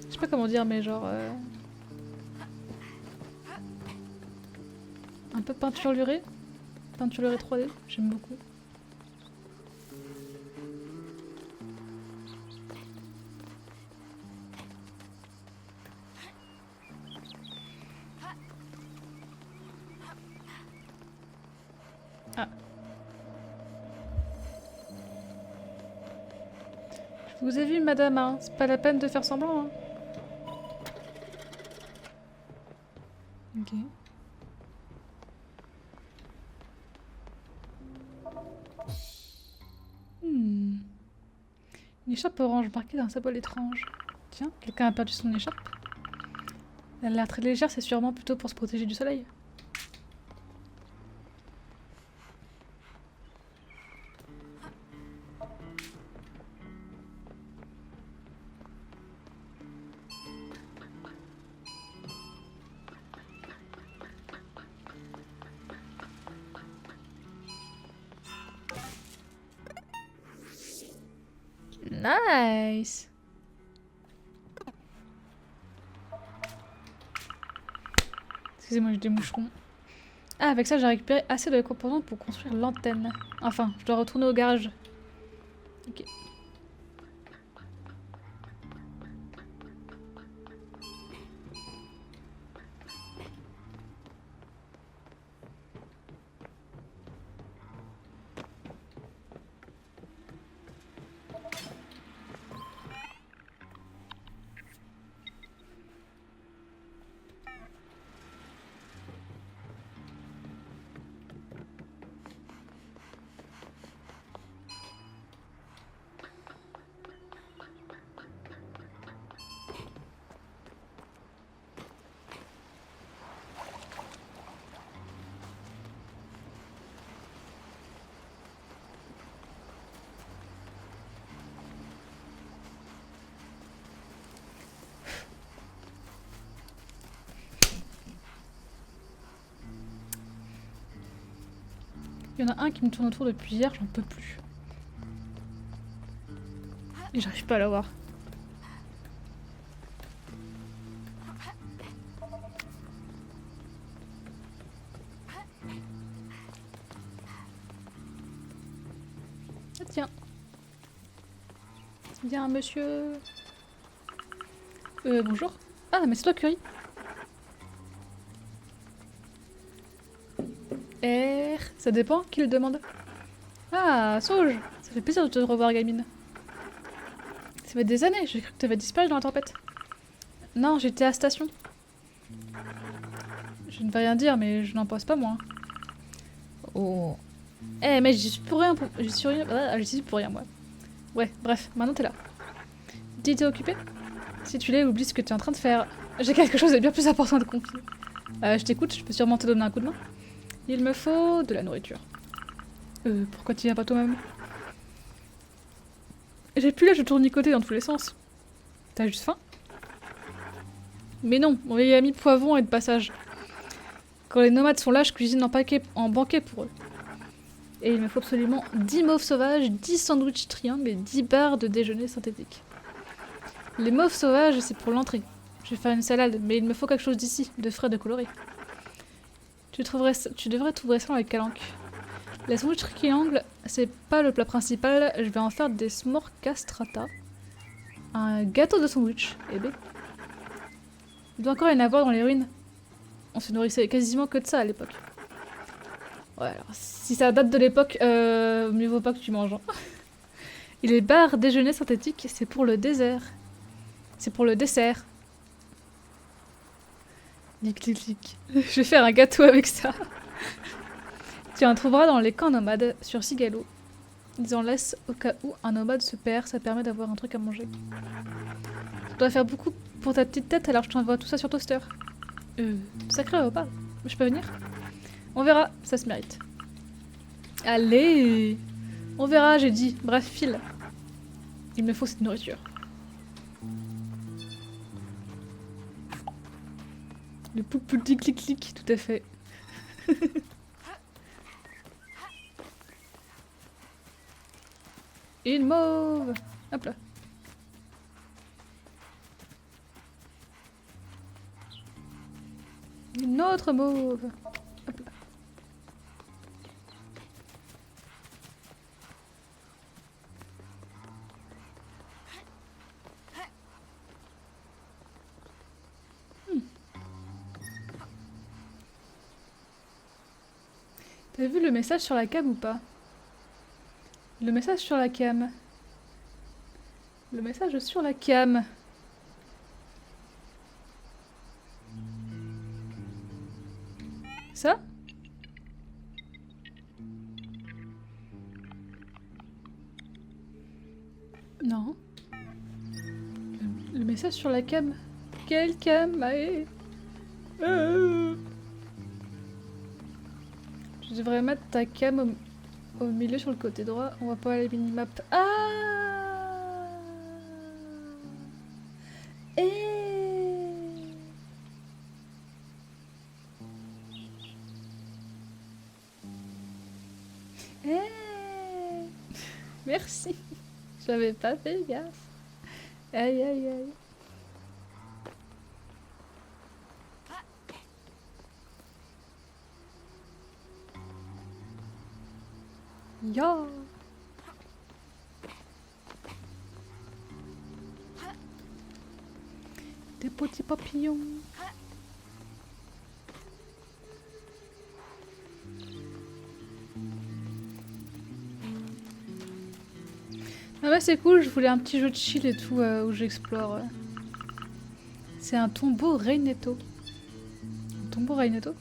Je sais pas comment dire, mais genre... Un peu peinturluré. Peinturluré 3D, j'aime beaucoup. Ah. Je vous ai vu, madame, hein. C'est pas la peine de faire semblant, hein. Ok. Une écharpe orange marquée d'un symbole étrange. Tiens, quelqu'un a perdu son écharpe. Elle a l'air très légère, c'est sûrement plutôt pour se protéger du soleil. Nice! Excusez-moi, j'ai des moucherons. Ah, avec ça, j'ai récupéré assez de composants pour construire l'antenne. Enfin, je dois retourner au garage. Ok. Il y en a un qui me tourne autour depuis hier, j'en peux plus. Et j'arrive pas à l'avoir. Ah, tiens. Viens, monsieur. Bonjour. Ah, mais c'est toi, Curie. Ça dépend, qui le demande. Ah, Sauge. Ça fait plaisir de te revoir, gamine. Ça fait des années, j'ai cru que t'avais disparu dans la tempête. Non, j'étais à la station. Je ne vais rien dire, mais je n'en pense pas, moi. Oh. Eh, mais j'y suis pour rien, j'y suis pour rien, moi. Ouais, bref, maintenant t'es là. Dis, t'es occupé? Si tu l'es, oublie ce que tu es en train de faire. J'ai quelque chose de bien plus important à te confier. Je t'écoute, je peux sûrement te donner un coup de main. Il me faut de la nourriture. Pourquoi tu viens pas toi-même? J'ai plus l'âge de tournicoter dans tous les sens. T'as juste faim? Mais non, mon vieil ami Poivron est de passage. Quand les nomades sont là, je cuisine en banquet pour eux. Et il me faut absolument 10 mauves sauvages, 10 sandwichs triangles et 10 barres de déjeuner synthétique. Les mauves sauvages, c'est pour l'entrée. Je vais faire une salade, mais il me faut quelque chose d'ici, de frais, de coloré. Tu devrais trouver ça dans les calanques. Les sandwichs triangles, c'est pas le plat principal, je vais en faire des s'mores castrata. Un gâteau de sandwich, eh ben. Il doit encore y en avoir dans les ruines. On se nourrissait quasiment que de ça à l'époque. Ouais, alors si ça date de l'époque, mieux vaut pas que tu manges. Hein. Et les barres déjeuner synthétiques, c'est pour le désert. C'est pour le dessert. Clic, clic, clic. Je vais faire un gâteau avec ça. Tu en trouveras dans les camps nomades sur Sigalo. Ils en laissent au cas où un nomade se perd, ça permet d'avoir un truc à manger. Ça doit faire beaucoup pour ta petite tête, alors je t'envoie tout ça sur toaster. Sacré repas. Je peux venir? On verra, ça se mérite. Allez! On verra, j'ai dit. Bref, file. Il me faut cette nourriture. Le petit clic-clic, tout à fait. Une mauve. Hop là. Une autre mauve. Hop là. T'as vu le message sur la cam ou pas? Le message sur la cam. Le message sur la cam. Ça? Non. Le message sur la cam. Quelle cam? Allez. Je devrais mettre ta cam au milieu sur le côté droit. On voit pas les minimap. Ah! Et... Merci. J'avais pas fait gaffe. Aïe aïe aïe. Ya. Des petits papillons. Ah ouais, c'est cool, je voulais un petit jeu de chill et tout où j'explore. C'est un tombeau Reinetto. Un tombeau Reinetto?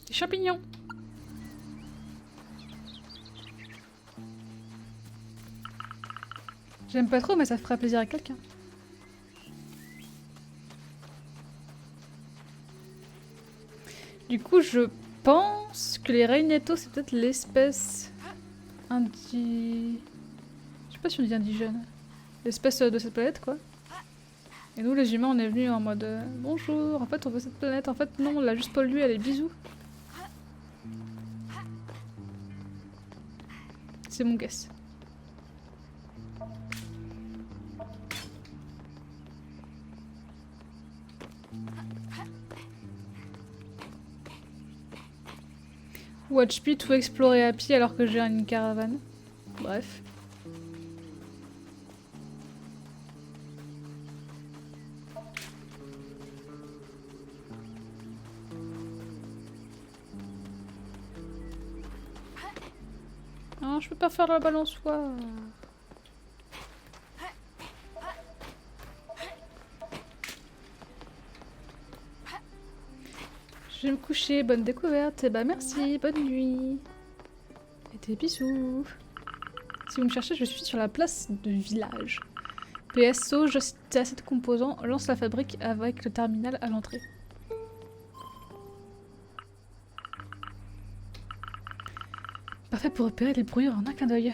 Des champignons. J'aime pas trop, mais ça fera plaisir à quelqu'un. Du coup, je pense que les Reinetto, c'est peut-être l'espèce je sais pas si on dit indigène. L'espèce de cette planète, quoi. Et nous, les humains, on est venus en mode bonjour, en fait, on veut cette planète. En fait, non, on l'a juste polluée, allez, bisous. C'est mon guess. Watch P tout explorer à pied alors que j'ai une caravane. Bref. Ah, je peux pas faire la balançoire. Je vais me coucher, bonne découverte, et bah merci, bonne nuit. Et des bisous. Si vous me cherchez, je suis sur la place de village. PSO, je cite assez de composants, lance la fabrique avec le terminal à l'entrée. Parfait pour repérer les brouilleurs en un clin d'œil.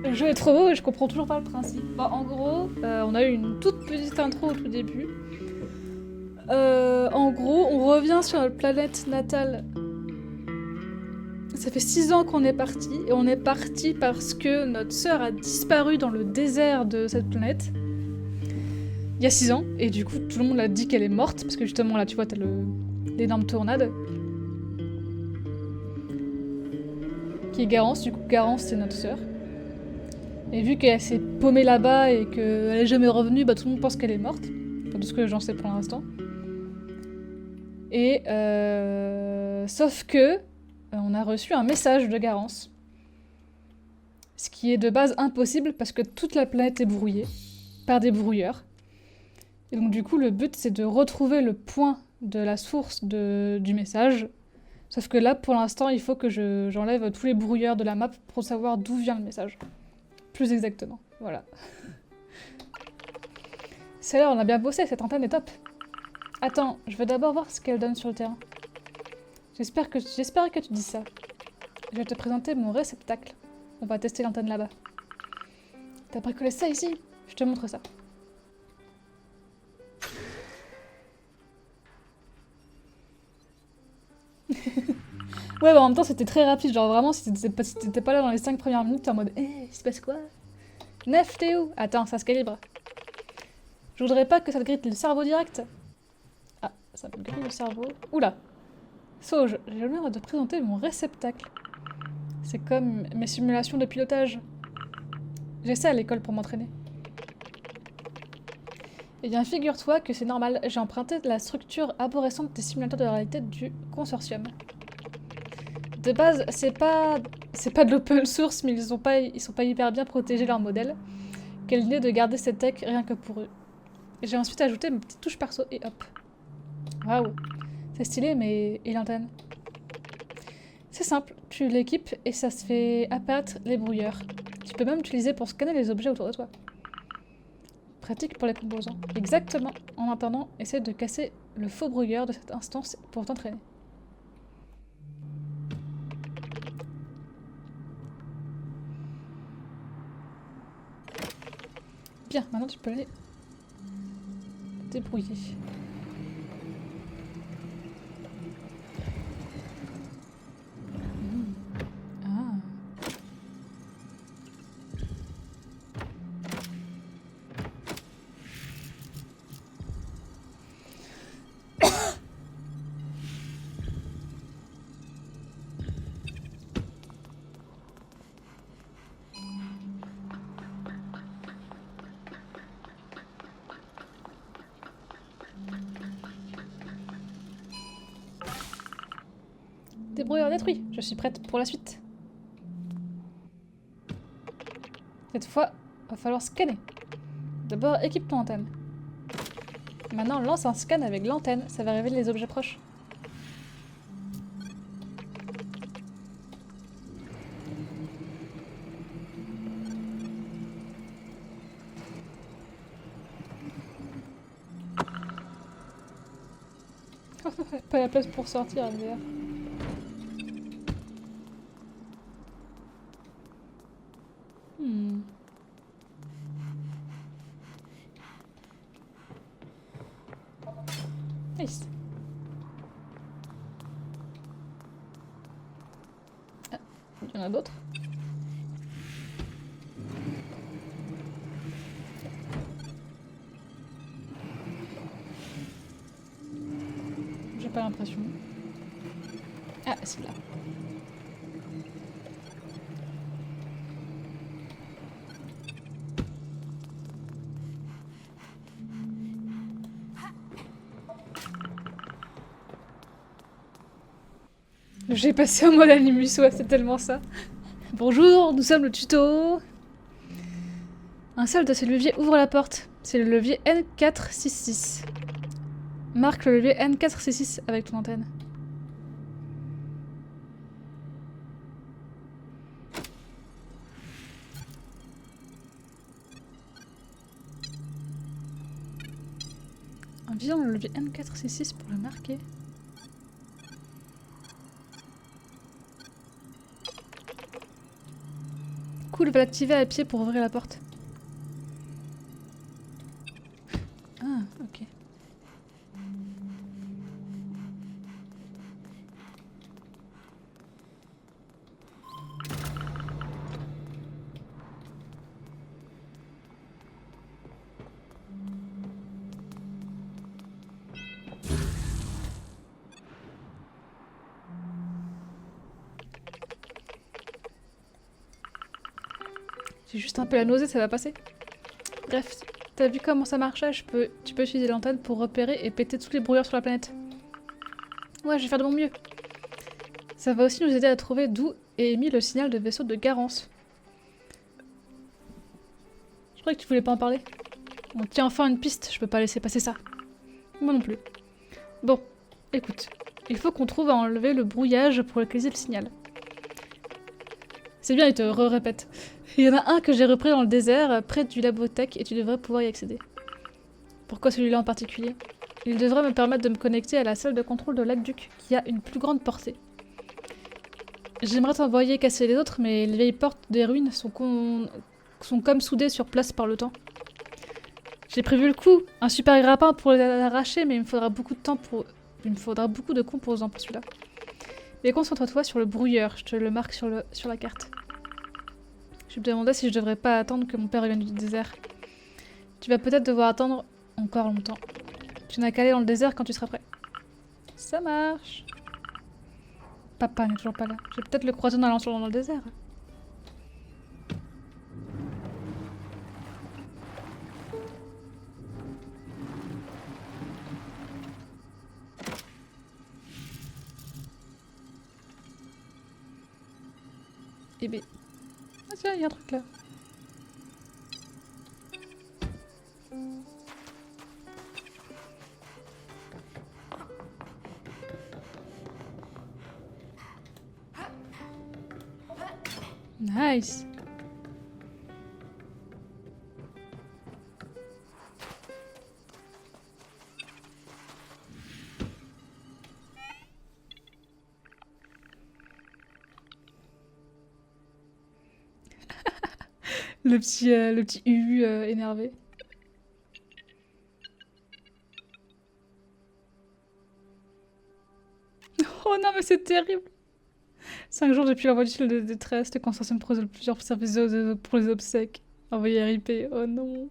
Le jeu est trop beau et je comprends toujours pas le principe. Bon, en gros, on a eu une toute petite intro au tout début. En gros, on revient sur notre planète natale. Ça fait 6 ans qu'on est parti, et on est parti parce que notre sœur a disparu dans le désert de cette planète. Il y a 6 ans, et du coup, tout le monde a dit qu'elle est morte, parce que justement, là, tu vois, t'as l'énorme tornade. Qui est Garance, du coup, Garance, c'est notre sœur. Et vu qu'elle s'est paumée là-bas et qu'elle est jamais revenue, bah tout le monde pense qu'elle est morte. Enfin, de ce que j'en sais pour l'instant. Et sauf que on a reçu un message de Garance. Ce qui est de base impossible parce que toute la planète est brouillée par des brouilleurs. Et donc du coup le but c'est de retrouver le point de la source du message. Sauf que là pour l'instant il faut que j'enlève tous les brouilleurs de la map pour savoir d'où vient le message. Plus exactement, voilà. Celle-là, on a bien bossé, cette antenne est top. Attends, je veux d'abord voir ce qu'elle donne sur le terrain. J'espère que tu dis ça. Je vais te présenter mon réceptacle. On va tester l'antenne là-bas. T'as bricolé ça ici? Je te montre ça. Ouais, bah en même temps, c'était très rapide. Genre vraiment, si t'étais pas là dans les 5 premières minutes, t'es en mode il se passe quoi? Nef, t'es où? Attends, ça se calibre. Je voudrais pas que ça te grille le cerveau direct. Ah, ça me grille le cerveau. Oula. Sauge, j'ai l'honneur de présenter mon réceptacle. C'est comme mes simulations de pilotage. J'essaie à l'école pour m'entraîner. Eh bien, figure-toi que c'est normal, j'ai emprunté la structure arborescente des simulateurs de réalité du consortium. De base, c'est pas de l'open source, mais ils sont pas hyper bien protégés leur modèle. Quelle idée de garder cette tech rien que pour eux. J'ai ensuite ajouté mes petites touches perso et hop. Waouh, c'est stylé, mais et l'antenne? C'est simple, tu l'équipes et ça se fait apparaître les brouilleurs. Tu peux même l'utiliser pour scanner les objets autour de toi. Pratique pour les composants. Exactement. En attendant, essaie de casser le faux brouilleur de cette instance pour t'entraîner. Bien, maintenant tu peux aller débrouiller. Ah. Débrouilleur détruit, je suis prête pour la suite. Cette fois, va falloir scanner. D'abord, équipe ton antenne. Maintenant, lance un scan avec l'antenne, ça va révéler les objets proches. Pas la place pour sortir, MDR. Nice. Ah, il y en a d'autres. J'ai pas l'impression. Ah, c'est là. J'ai passé en mode Animus, ouais, c'est tellement ça. Bonjour, nous sommes le tuto. Un seul de ces leviers ouvre la porte. C'est le levier N466. Marque le levier N466 avec ton antenne. En visant le levier N466 pour le marquer. Cool, va l'activer à pied pour ouvrir la porte. Ah, ok. J'ai juste un peu la nausée, ça va passer. Bref, t'as vu comment ça marchait? Tu peux utiliser l'antenne pour repérer et péter tous les brouilleurs sur la planète. Ouais, je vais faire de mon mieux. Ça va aussi nous aider à trouver d'où est émis le signal de vaisseau de Garance. Je croyais que tu voulais pas en parler. On tient enfin une piste, je peux pas laisser passer ça. Moi non plus. Bon, écoute. Il faut qu'on trouve à enlever le brouillage pour localiser le signal. C'est bien, il te répète. Il y en a un que j'ai repris dans le désert, près du Labotech, et tu devrais pouvoir y accéder. Pourquoi celui-là en particulier? Il devrait me permettre de me connecter à la salle de contrôle de l'Aqueduc, qui a une plus grande portée. J'aimerais t'envoyer casser les autres, mais les vieilles portes des ruines sont comme soudées sur place par le temps. J'ai prévu le coup, un super grappin pour les arracher, mais il me faudra beaucoup de temps pour... Il me faudra beaucoup de composants pour celui-là. Et concentre-toi sur le brouilleur, je te le marque sur la carte. Je me demandais si je devrais pas attendre que mon père revienne du désert. Tu vas peut-être devoir attendre encore longtemps. Tu n'as qu'à aller dans le désert quand tu seras prêt. Ça marche. Papa n'est toujours pas là. Je vais peut-être le croiser en allant dans le désert. Eh ben... Ah tiens, il y a un truc là. Nice. Le petit UU énervé. Oh non, mais c'est terrible. 5 jours depuis l'envoi du fil de détresse, le consortium propose plusieurs services pour les obsèques. Envoyé RIP, oh non.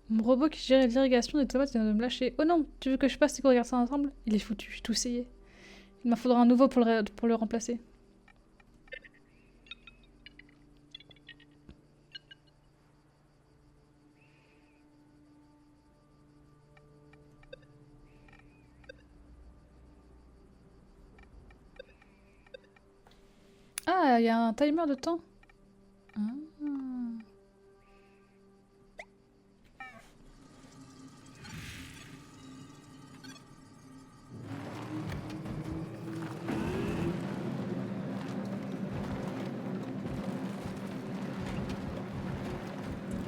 Mon robot qui gérait l'irrigation des tomates vient de me lâcher. Oh non, tu veux que je passe et qu'on regarde ça ensemble? Il est foutu, j'ai tout essayé. Il m'en faudra un nouveau pour le remplacer. Ah, il y a un timer de temps. Ah.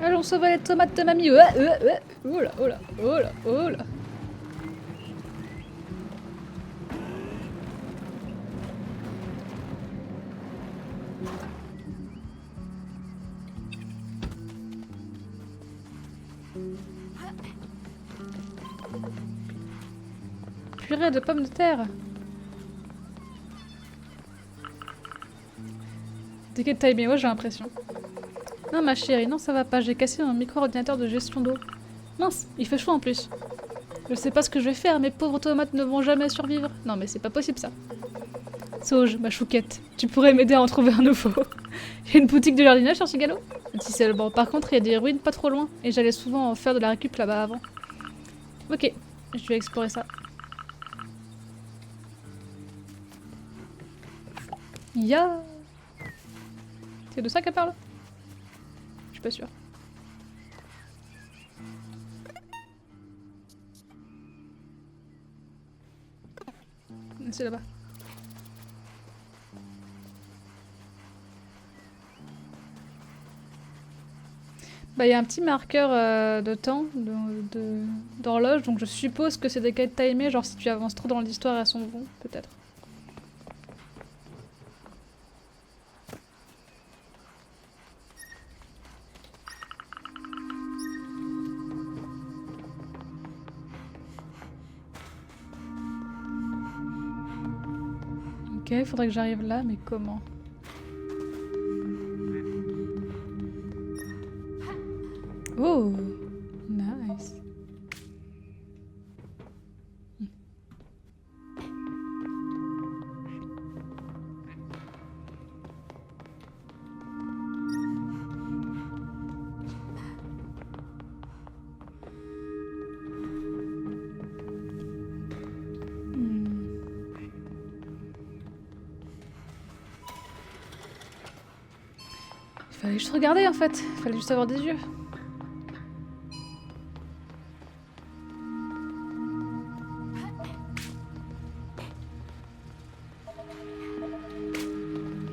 Allons sauver les tomates de mamie. Oh là, oh là, oh là, oh là. Purée de pommes de terre. T'es quel timing? Ouais, j'ai l'impression. Non, ma chérie, non, ça va pas. J'ai cassé un micro-ordinateur de gestion d'eau. Mince, il fait chaud en plus. Je sais pas ce que je vais faire, mes pauvres tomates ne vont jamais survivre. Non, mais c'est pas possible ça. Sauge, ma chouquette, tu pourrais m'aider à en trouver un nouveau. Il y a une boutique de jardinage sur Cigalo? Si c'est le bon. Par contre, il y a des ruines pas trop loin, et j'allais souvent faire de la récup là-bas avant. Ok, je vais explorer ça. Ya. C'est de ça qu'elle parle? Je suis pas sûre. C'est là-bas. Bah, il y a un petit marqueur de temps, d'horloge, donc je suppose que c'est des quêtes timées, genre si tu avances trop dans l'histoire, elles sont bon, peut-être. Ok, il faudrait que j'arrive là, mais comment? Oh, nice. Il fallait juste regarder en fait, il fallait juste avoir des yeux.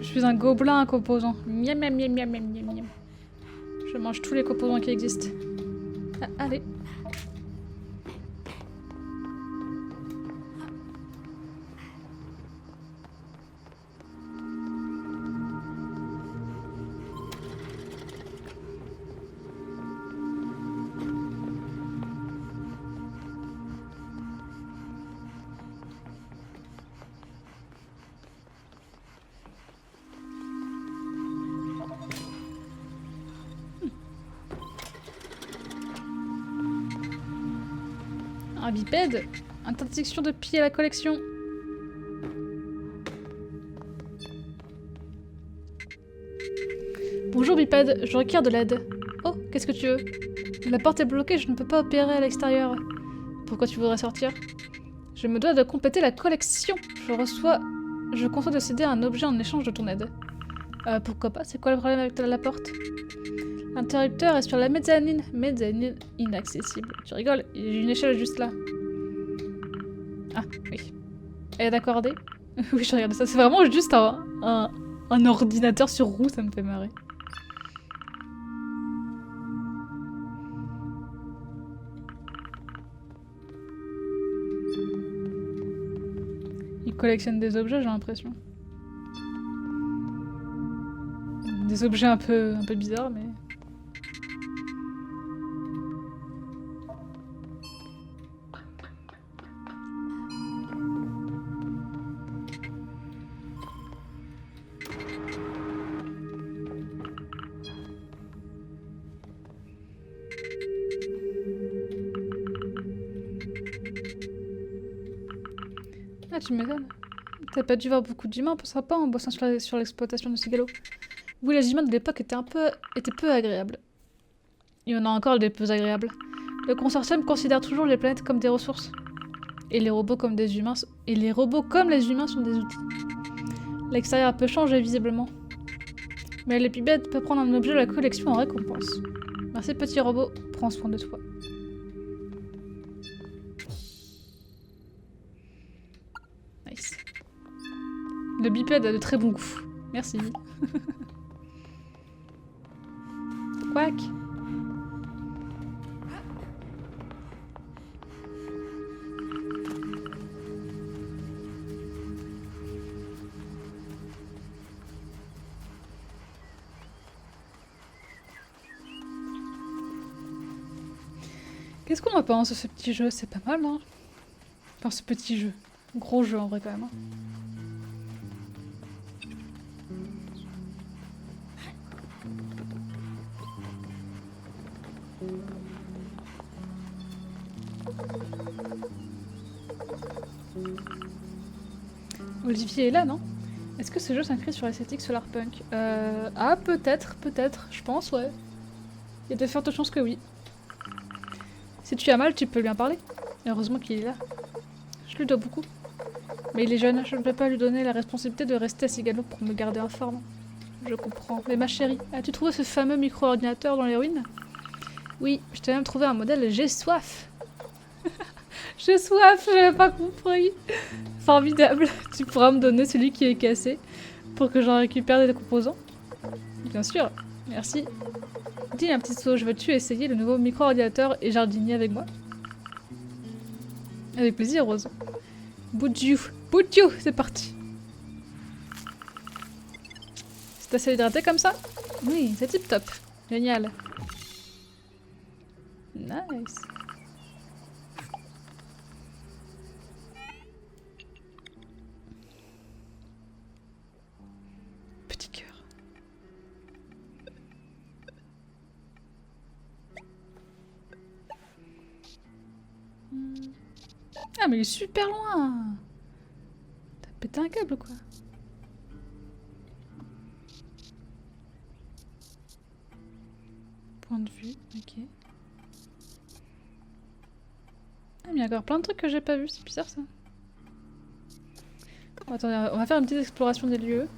Je suis un gobelin à composants. Miam miam miam miam miam miam miam. Je mange tous les composants qui existent. Ah, allez. bipède. Interdiction de piller la collection. Bonjour bipède, je requiers de l'aide. Oh, qu'est-ce que tu veux? La porte est bloquée, je ne peux pas opérer à l'extérieur. Pourquoi tu voudrais sortir? Je me dois de compléter la collection. Je conçois de céder un objet en échange de ton aide. Pourquoi pas? C'est quoi le problème avec la porte? L'interrupteur est sur la mezzanine. Mezzanine inaccessible. Tu rigoles? Il y a une échelle juste là. Ah, oui. Aide accordée? Oui, je regarde ça. C'est vraiment juste un ordinateur sur roue, ça me fait marrer. Il collectionne des objets, j'ai l'impression. Des objets un peu bizarres, mais... Ah, tu m'étonnes. T'as pas dû voir beaucoup d'humains pour ça pas en bossant sur l'exploitation de Cigalo. Oui, les humains de l'époque étaient peu agréables. Il y en a encore des peu agréables. Le consortium considère toujours les planètes comme des ressources. Et les robots comme les humains sont des outils. L'extérieur peut changer visiblement. Mais l'épibède peut prendre un objet de la collection en récompense. Merci petit robot, prends soin de toi. Nice. Le bipède a de très bons goûts. Merci. Quack. Qu'est-ce qu'on en pense de ce petit jeu? C'est pas mal, hein? Enfin, ce petit jeu. Gros jeu en vrai, quand même. Hein. Olivier est là, non? Est-ce que ce jeu s'inscrit sur l'esthétique Solarpunk? Ah, peut-être, je pense, ouais. Il y a de fortes chances que oui. Si tu as mal, tu peux lui en parler. Heureusement qu'il est là. Je lui dois beaucoup. Mais il est jeune, je ne peux pas lui donner la responsabilité de rester à Cigalo pour me garder en forme. Je comprends. Mais ma chérie, as-tu trouvé ce fameux micro-ordinateur dans les ruines? Oui, je t'ai même trouvé un modèle J'ai soif. J'ai soif, j'avais pas compris. Formidable. Tu pourras me donner celui qui est cassé pour que j'en récupère des composants? Bien sûr, merci. Dis un petit saut, veux-tu essayer le nouveau micro-ordinateur et jardinier avec moi? Avec plaisir, Rose. Boudjou, c'est parti. C'est assez hydraté comme ça? Oui, c'est tip top. Génial. Nice. Petit cœur. Ah mais il est super loin. T'as pété un câble quoi. Point de vue, ok. Ah mais il y a encore plein de trucs que j'ai pas vus, c'est bizarre ça. Bon, attendez, on va faire une petite exploration des lieux.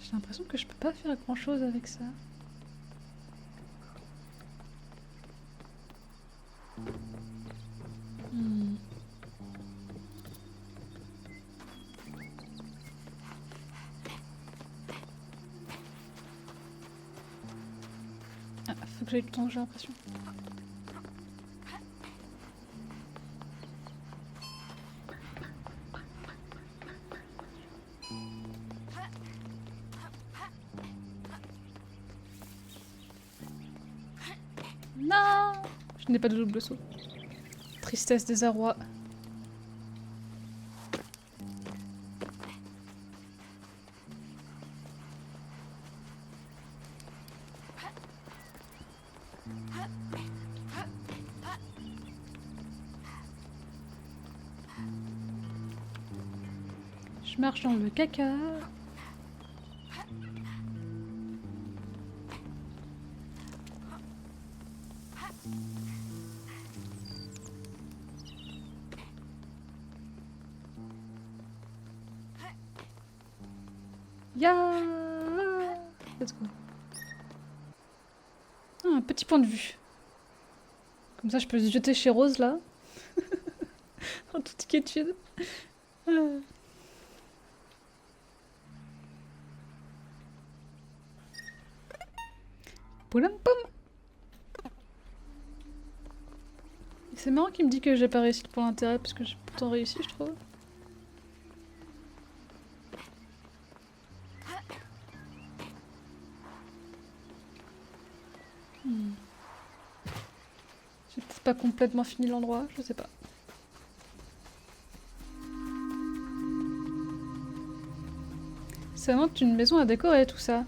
J'ai l'impression que je peux pas faire grand chose avec ça. Ah, faut que j'aille le temps, j'ai l'impression. Non, je n'ai pas de double saut. Tristesse, désarroi. Je marche dans le caca. Ya. Let's go. Ah, un petit point de vue. Comme ça, je peux se jeter chez Rose, là. En toute quiétude. Ah. Poulam pom. C'est marrant qu'il me dit que j'ai pas réussi le point d'intérêt, parce que j'ai pourtant réussi, je trouve. J'ai peut-être pas complètement fini l'endroit, je sais pas. C'est vraiment une maison à décorer tout ça.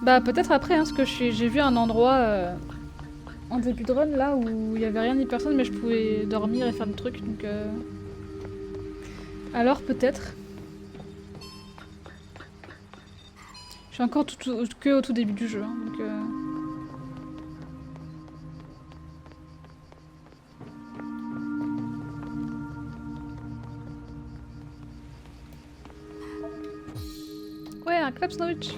Bah peut-être après, hein, parce que j'ai vu un endroit en début de run là où il y avait rien ni personne, mais je pouvais dormir et faire des trucs, donc alors peut-être. Je suis encore que au tout début du jeu, hein, donc ouais, un club sandwich.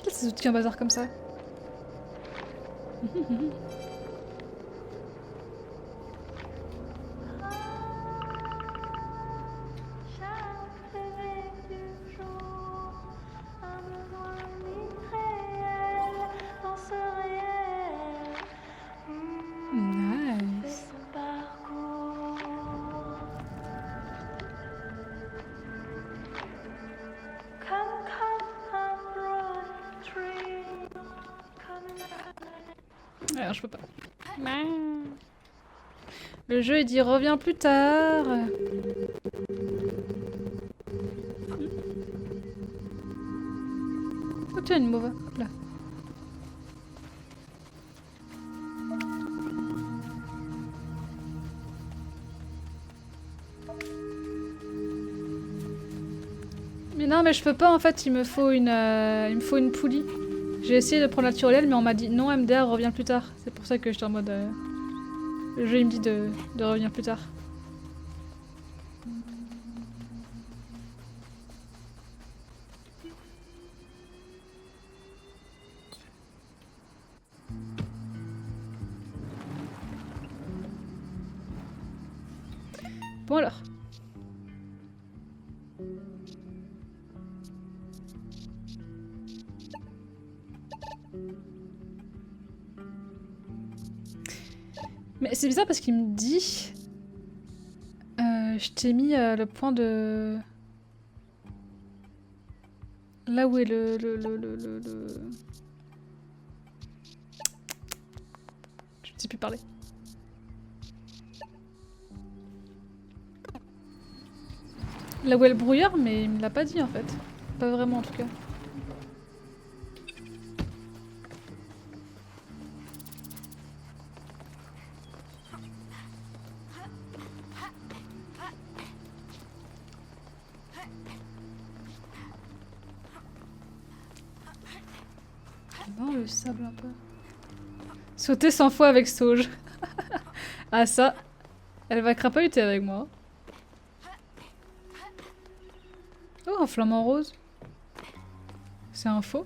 Qu'est-ce que c'est qu'un bazar comme ça? Chaque réveil du jour, un besoin irréel dans ce réel. Fais Nice. ce parcours. Come un broad tree. Alors je peux pas. Le jeu il dit reviens plus tard. Oh tiens, une mauvaise. Hop là. Mais non, mais je peux pas en fait, il me faut une poulie. J'ai essayé de prendre la tyrolienne, mais on m'a dit non, MDR, reviens plus tard. C'est pour ça que j'étais en mode. Le jeu il me dit de revenir plus tard. Bon alors. Mais c'est bizarre parce qu'il me dit... je t'ai mis le point de... Là où est le... Je ne sais plus parler. Là où est le brouillard, mais il me l'a pas dit en fait. Pas vraiment en tout cas. Dans le sable un peu. Sauter 100 fois avec Sauge. Ah ça, elle va crapahuter avec moi. Oh, un flamant rose. C'est un faux?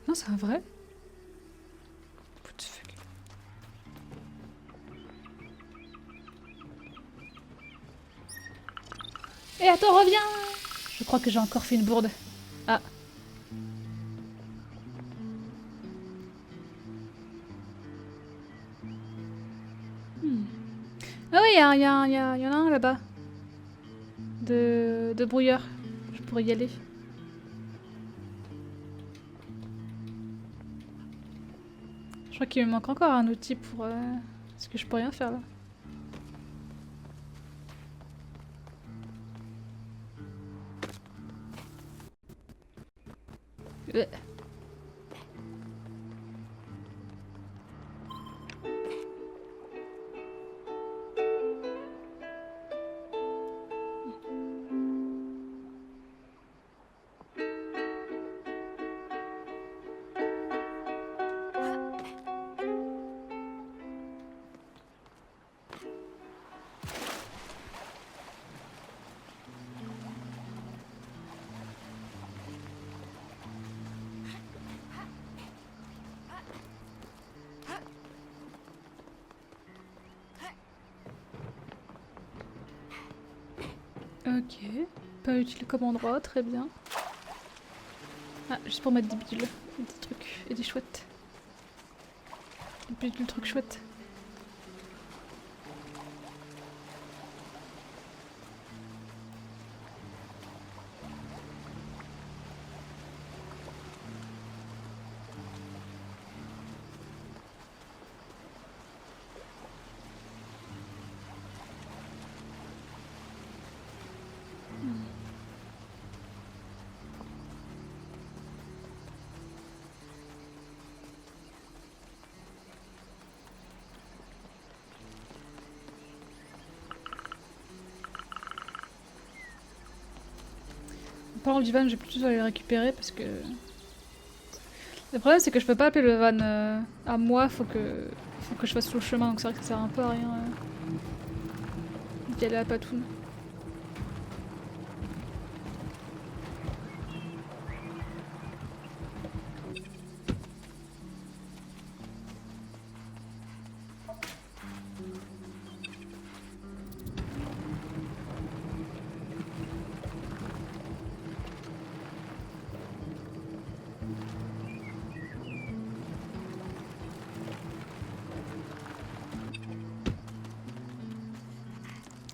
Non, c'est un vrai? What the fuck? Et attends, reviens! Je crois que j'ai encore fait une bourde. Ah. y en a un là-bas. De brouilleur. Je pourrais y aller. Je crois qu'il me manque encore un outil pour... Parce que je peux rien faire là. Ouais. Ok. Pas utile comme endroit, très bien. Ah, juste pour mettre des bidules. Et des trucs. Et des chouettes. Des bidules trucs chouettes. En parlant du van, je vais plutôt aller le récupérer parce que... Le problème c'est que je peux pas appeler le van à moi, faut que je fasse tout le chemin, donc c'est vrai que ça sert un peu à rien d'y aller à Patoun.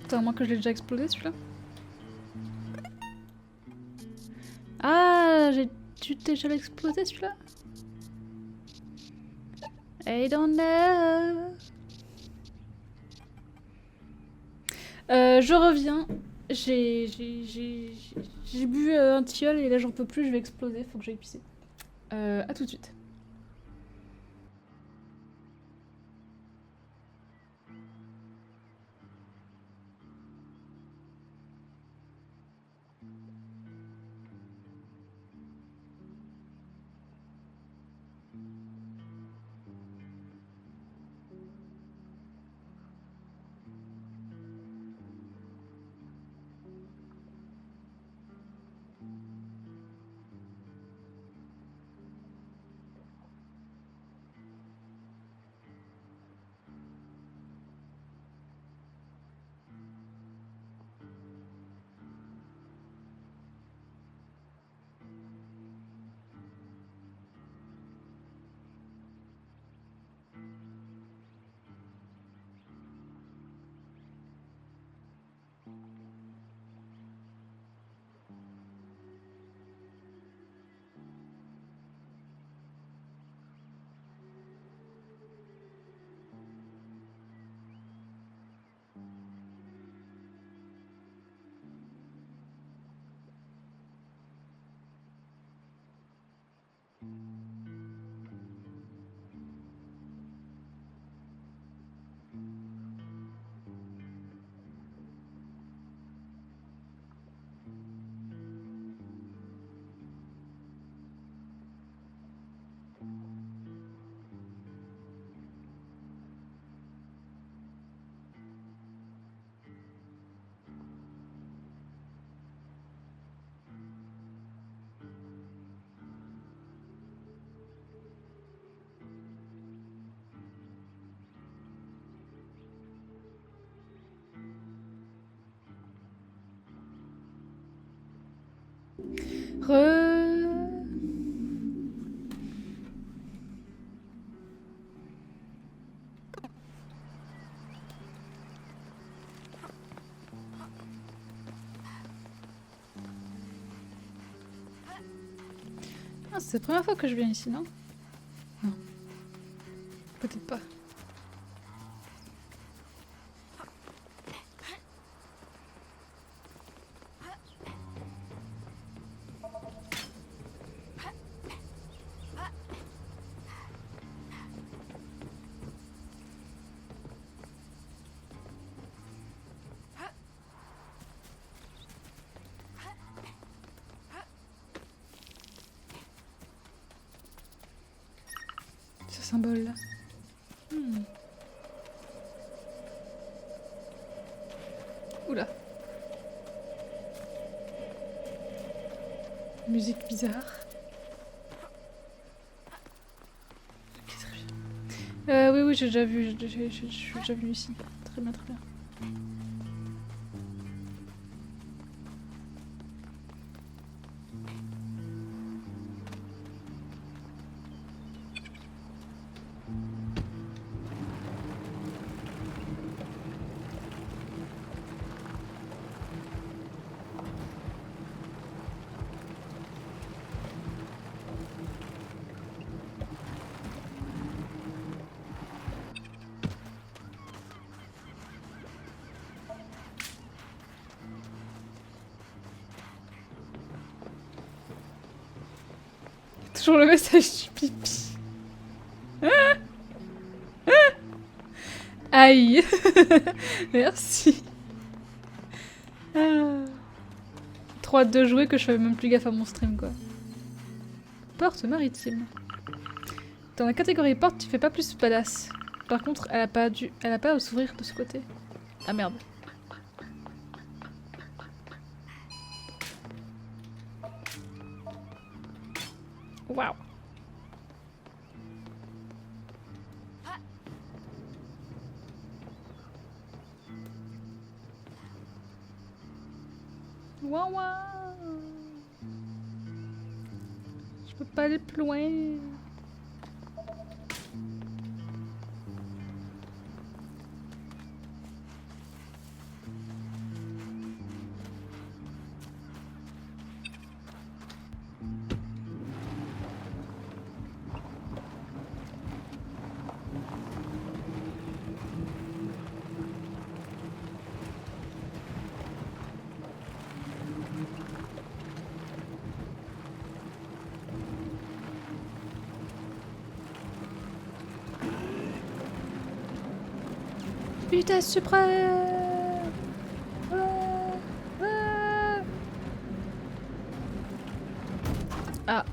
Attends, à moins que je l'ai déjà explosé celui-là. Ah, j'ai dû déjà l'exploser celui-là. I don't know. Je reviens. J'ai bu un tilleul et là j'en peux plus, je vais exploser, faut que j'aille pisser. À tout de suite. Re... c'est la première fois que je viens ici, non? Non. Peut-être pas. Ce symbole là. Oula. Musique bizarre. Oui, oui, j'ai déjà vu. Je suis déjà venu ici. Très bien, très bien. Toujours le message du pipi. Aïe. Merci. Trop hâte de jouer que je fais même plus gaffe à mon stream quoi. Porte maritime. Dans la catégorie porte, tu fais pas plus badass. Par contre, elle a pas à s'ouvrir de ce côté. Ah merde. Waouh. Waouh. Je peux pas aller plus loin. Vitesse suprême. Ah.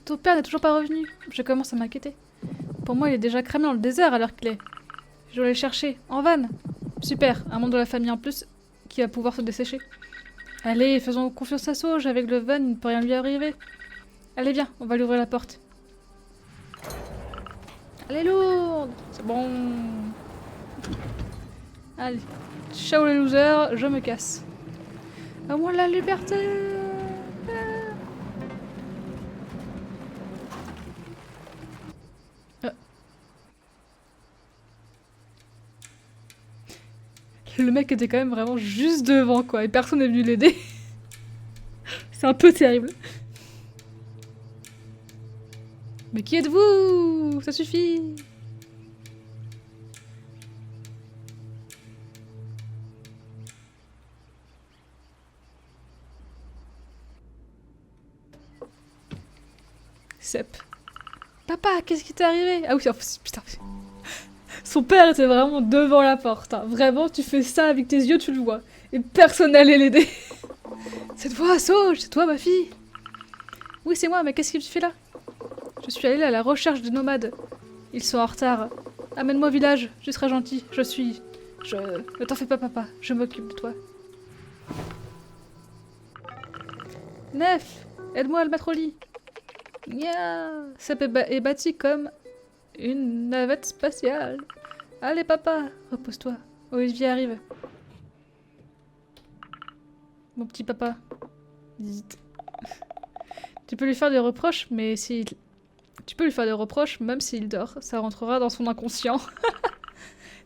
Ton père n'est toujours pas revenu. Je commence à m'inquiéter. Pour moi, il est déjà cramé dans le désert à l'heure qu'il est. Je dois aller le chercher, en vanne. Super, un membre de la famille en plus qui va pouvoir se dessécher. Allez, faisons confiance à Sauge, avec le van, il ne peut rien lui arriver. Allez, viens, on va lui ouvrir la porte. Elle est lourde. C'est bon. Allez, ciao les losers, je me casse. À moi la liberté. Le mec était quand même vraiment juste devant quoi, et personne n'est venu l'aider. C'est un peu terrible. Mais qui êtes-vous? Ça suffit. Sep. Papa, qu'est-ce qui t'est arrivé? Ah oui, oh, putain. Son père était vraiment devant la porte. Hein. Vraiment, tu fais ça avec tes yeux, tu le vois. Et personne n'allait l'aider. Cette voix, Sauge, c'est toi ma fille? Oui, c'est moi, mais qu'est-ce que tu fais là? Je suis allée à la recherche des nomades. Ils sont en retard. Amène-moi au village, tu seras gentil. Ne t'en fais pas, papa. Je m'occupe de toi. Nef, aide-moi à le mettre au lit. Nya, ça est bâti comme une navette spatiale. Allez, papa, repose-toi. Olivier arrive. Mon petit papa. Zit. Tu peux lui faire des reproches, mais s'il Tu peux lui faire des reproches, même s'il dort. Ça rentrera dans son inconscient.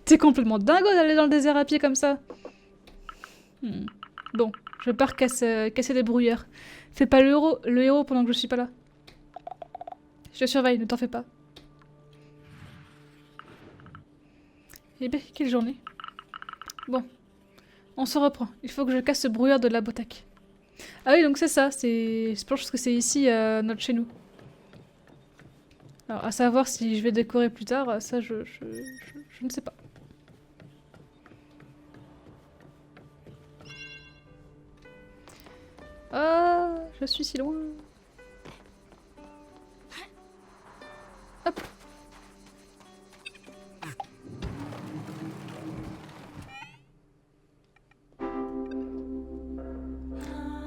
T'es complètement dingo d'aller dans le désert à pied comme ça. Bon, je pars casser des brouilleurs. Fais pas le héros pendant que je suis pas là. Je te surveille, ne t'en fais pas. Eh ben, quelle journée. Bon, on se reprend. Il faut que je casse ce brouillard de la botaque. Ah oui, donc c'est ça. Je pense que c'est ici, notre chez nous. Alors, à savoir si je vais décorer plus tard, ça, je ne sais pas. Ah, je suis si loin. Hop.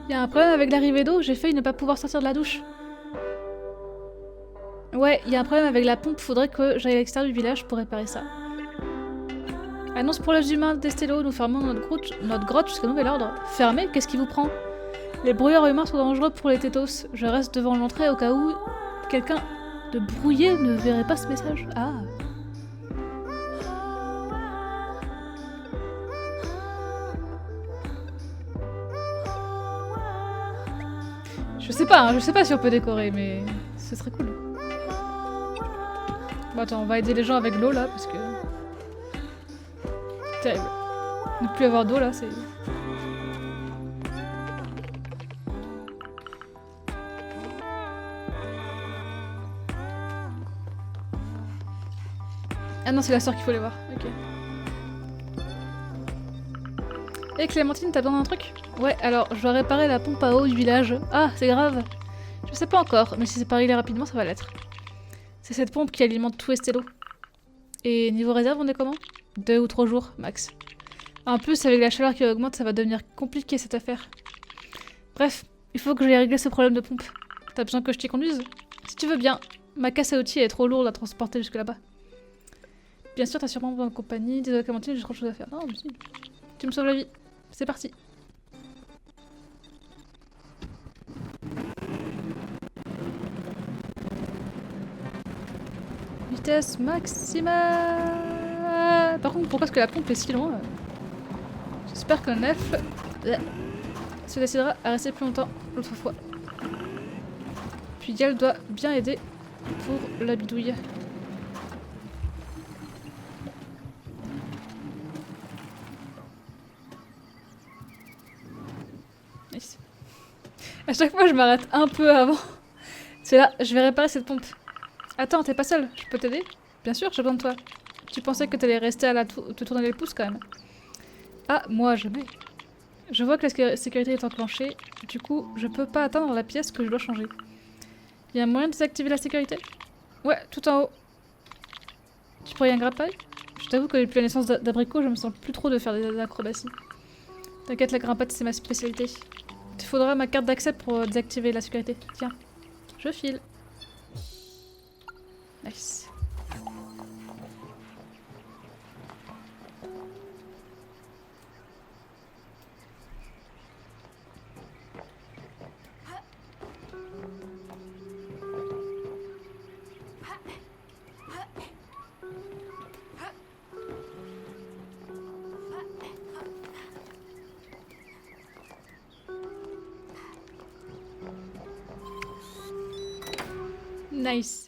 Il y a un problème avec l'arrivée d'eau, j'ai failli ne pas pouvoir sortir de la douche. Ouais, il y a un problème avec la pompe, faudrait que j'aille à l'extérieur du village pour réparer ça. Annonce pour l'âge humain d'Estello, nous fermons notre grotte jusqu'à nouvel ordre. Fermé? Qu'est-ce qui vous prend? Les brouilleurs humains sont dangereux pour les tétos. Je reste devant l'entrée au cas où quelqu'un de brouillé ne verrait pas ce message. Ah. Je sais pas si on peut décorer, mais ce serait cool. Bon attends, on va aider les gens avec l'eau là, parce que... Terrible. Ne plus avoir d'eau là, c'est... Ah non, c'est la sœur qu'il faut aller voir, ok. Et Clémentine, t'as besoin d'un truc? Ouais, alors, je dois réparer la pompe à eau du village. Ah, c'est grave. Je sais pas encore, mais si c'est pas réglé rapidement, ça va l'être. C'est cette pompe qui alimente tout Estello. Et niveau réserve, on est comment? 2 ou 3 jours, max. En plus, avec la chaleur qui augmente, ça va devenir compliqué cette affaire. Bref, il faut que j'aille régler ce problème de pompe. T'as besoin que je t'y conduise? Si tu veux bien. Ma casse à outils est trop lourde à transporter jusque là-bas. Bien sûr, t'as sûrement besoin de compagnie. Désolé Clémentine, j'ai trop de choses à faire. Non, mais si. Tu me sauves la vie. C'est parti. Vitesse maximale. Par contre, pourquoi est-ce que la pompe est si loin? J'espère qu'un elfe se décidera à rester plus longtemps l'autre fois. Puis Gal doit bien aider pour la bidouille. Nice. À chaque fois, je m'arrête un peu avant. C'est là, je vais réparer cette pompe. Attends, t'es pas seule, je peux t'aider? Bien sûr, j'ai besoin de toi. Tu pensais que t'allais rester à te tourner les pouces quand même. Ah, moi jamais. Je vois que la sécurité est enclenchée, du coup, je peux pas atteindre la pièce que je dois changer. Il y a un moyen de désactiver la sécurité? Ouais, tout en haut. Tu pourrais y un grappail? Je t'avoue que depuis la naissance d'Abricot, je me sens plus trop de faire des acrobaties. T'inquiète, la grimpette, c'est ma spécialité. Il te faudra ma carte d'accès pour désactiver la sécurité. Tiens, je file. Nice. Nice.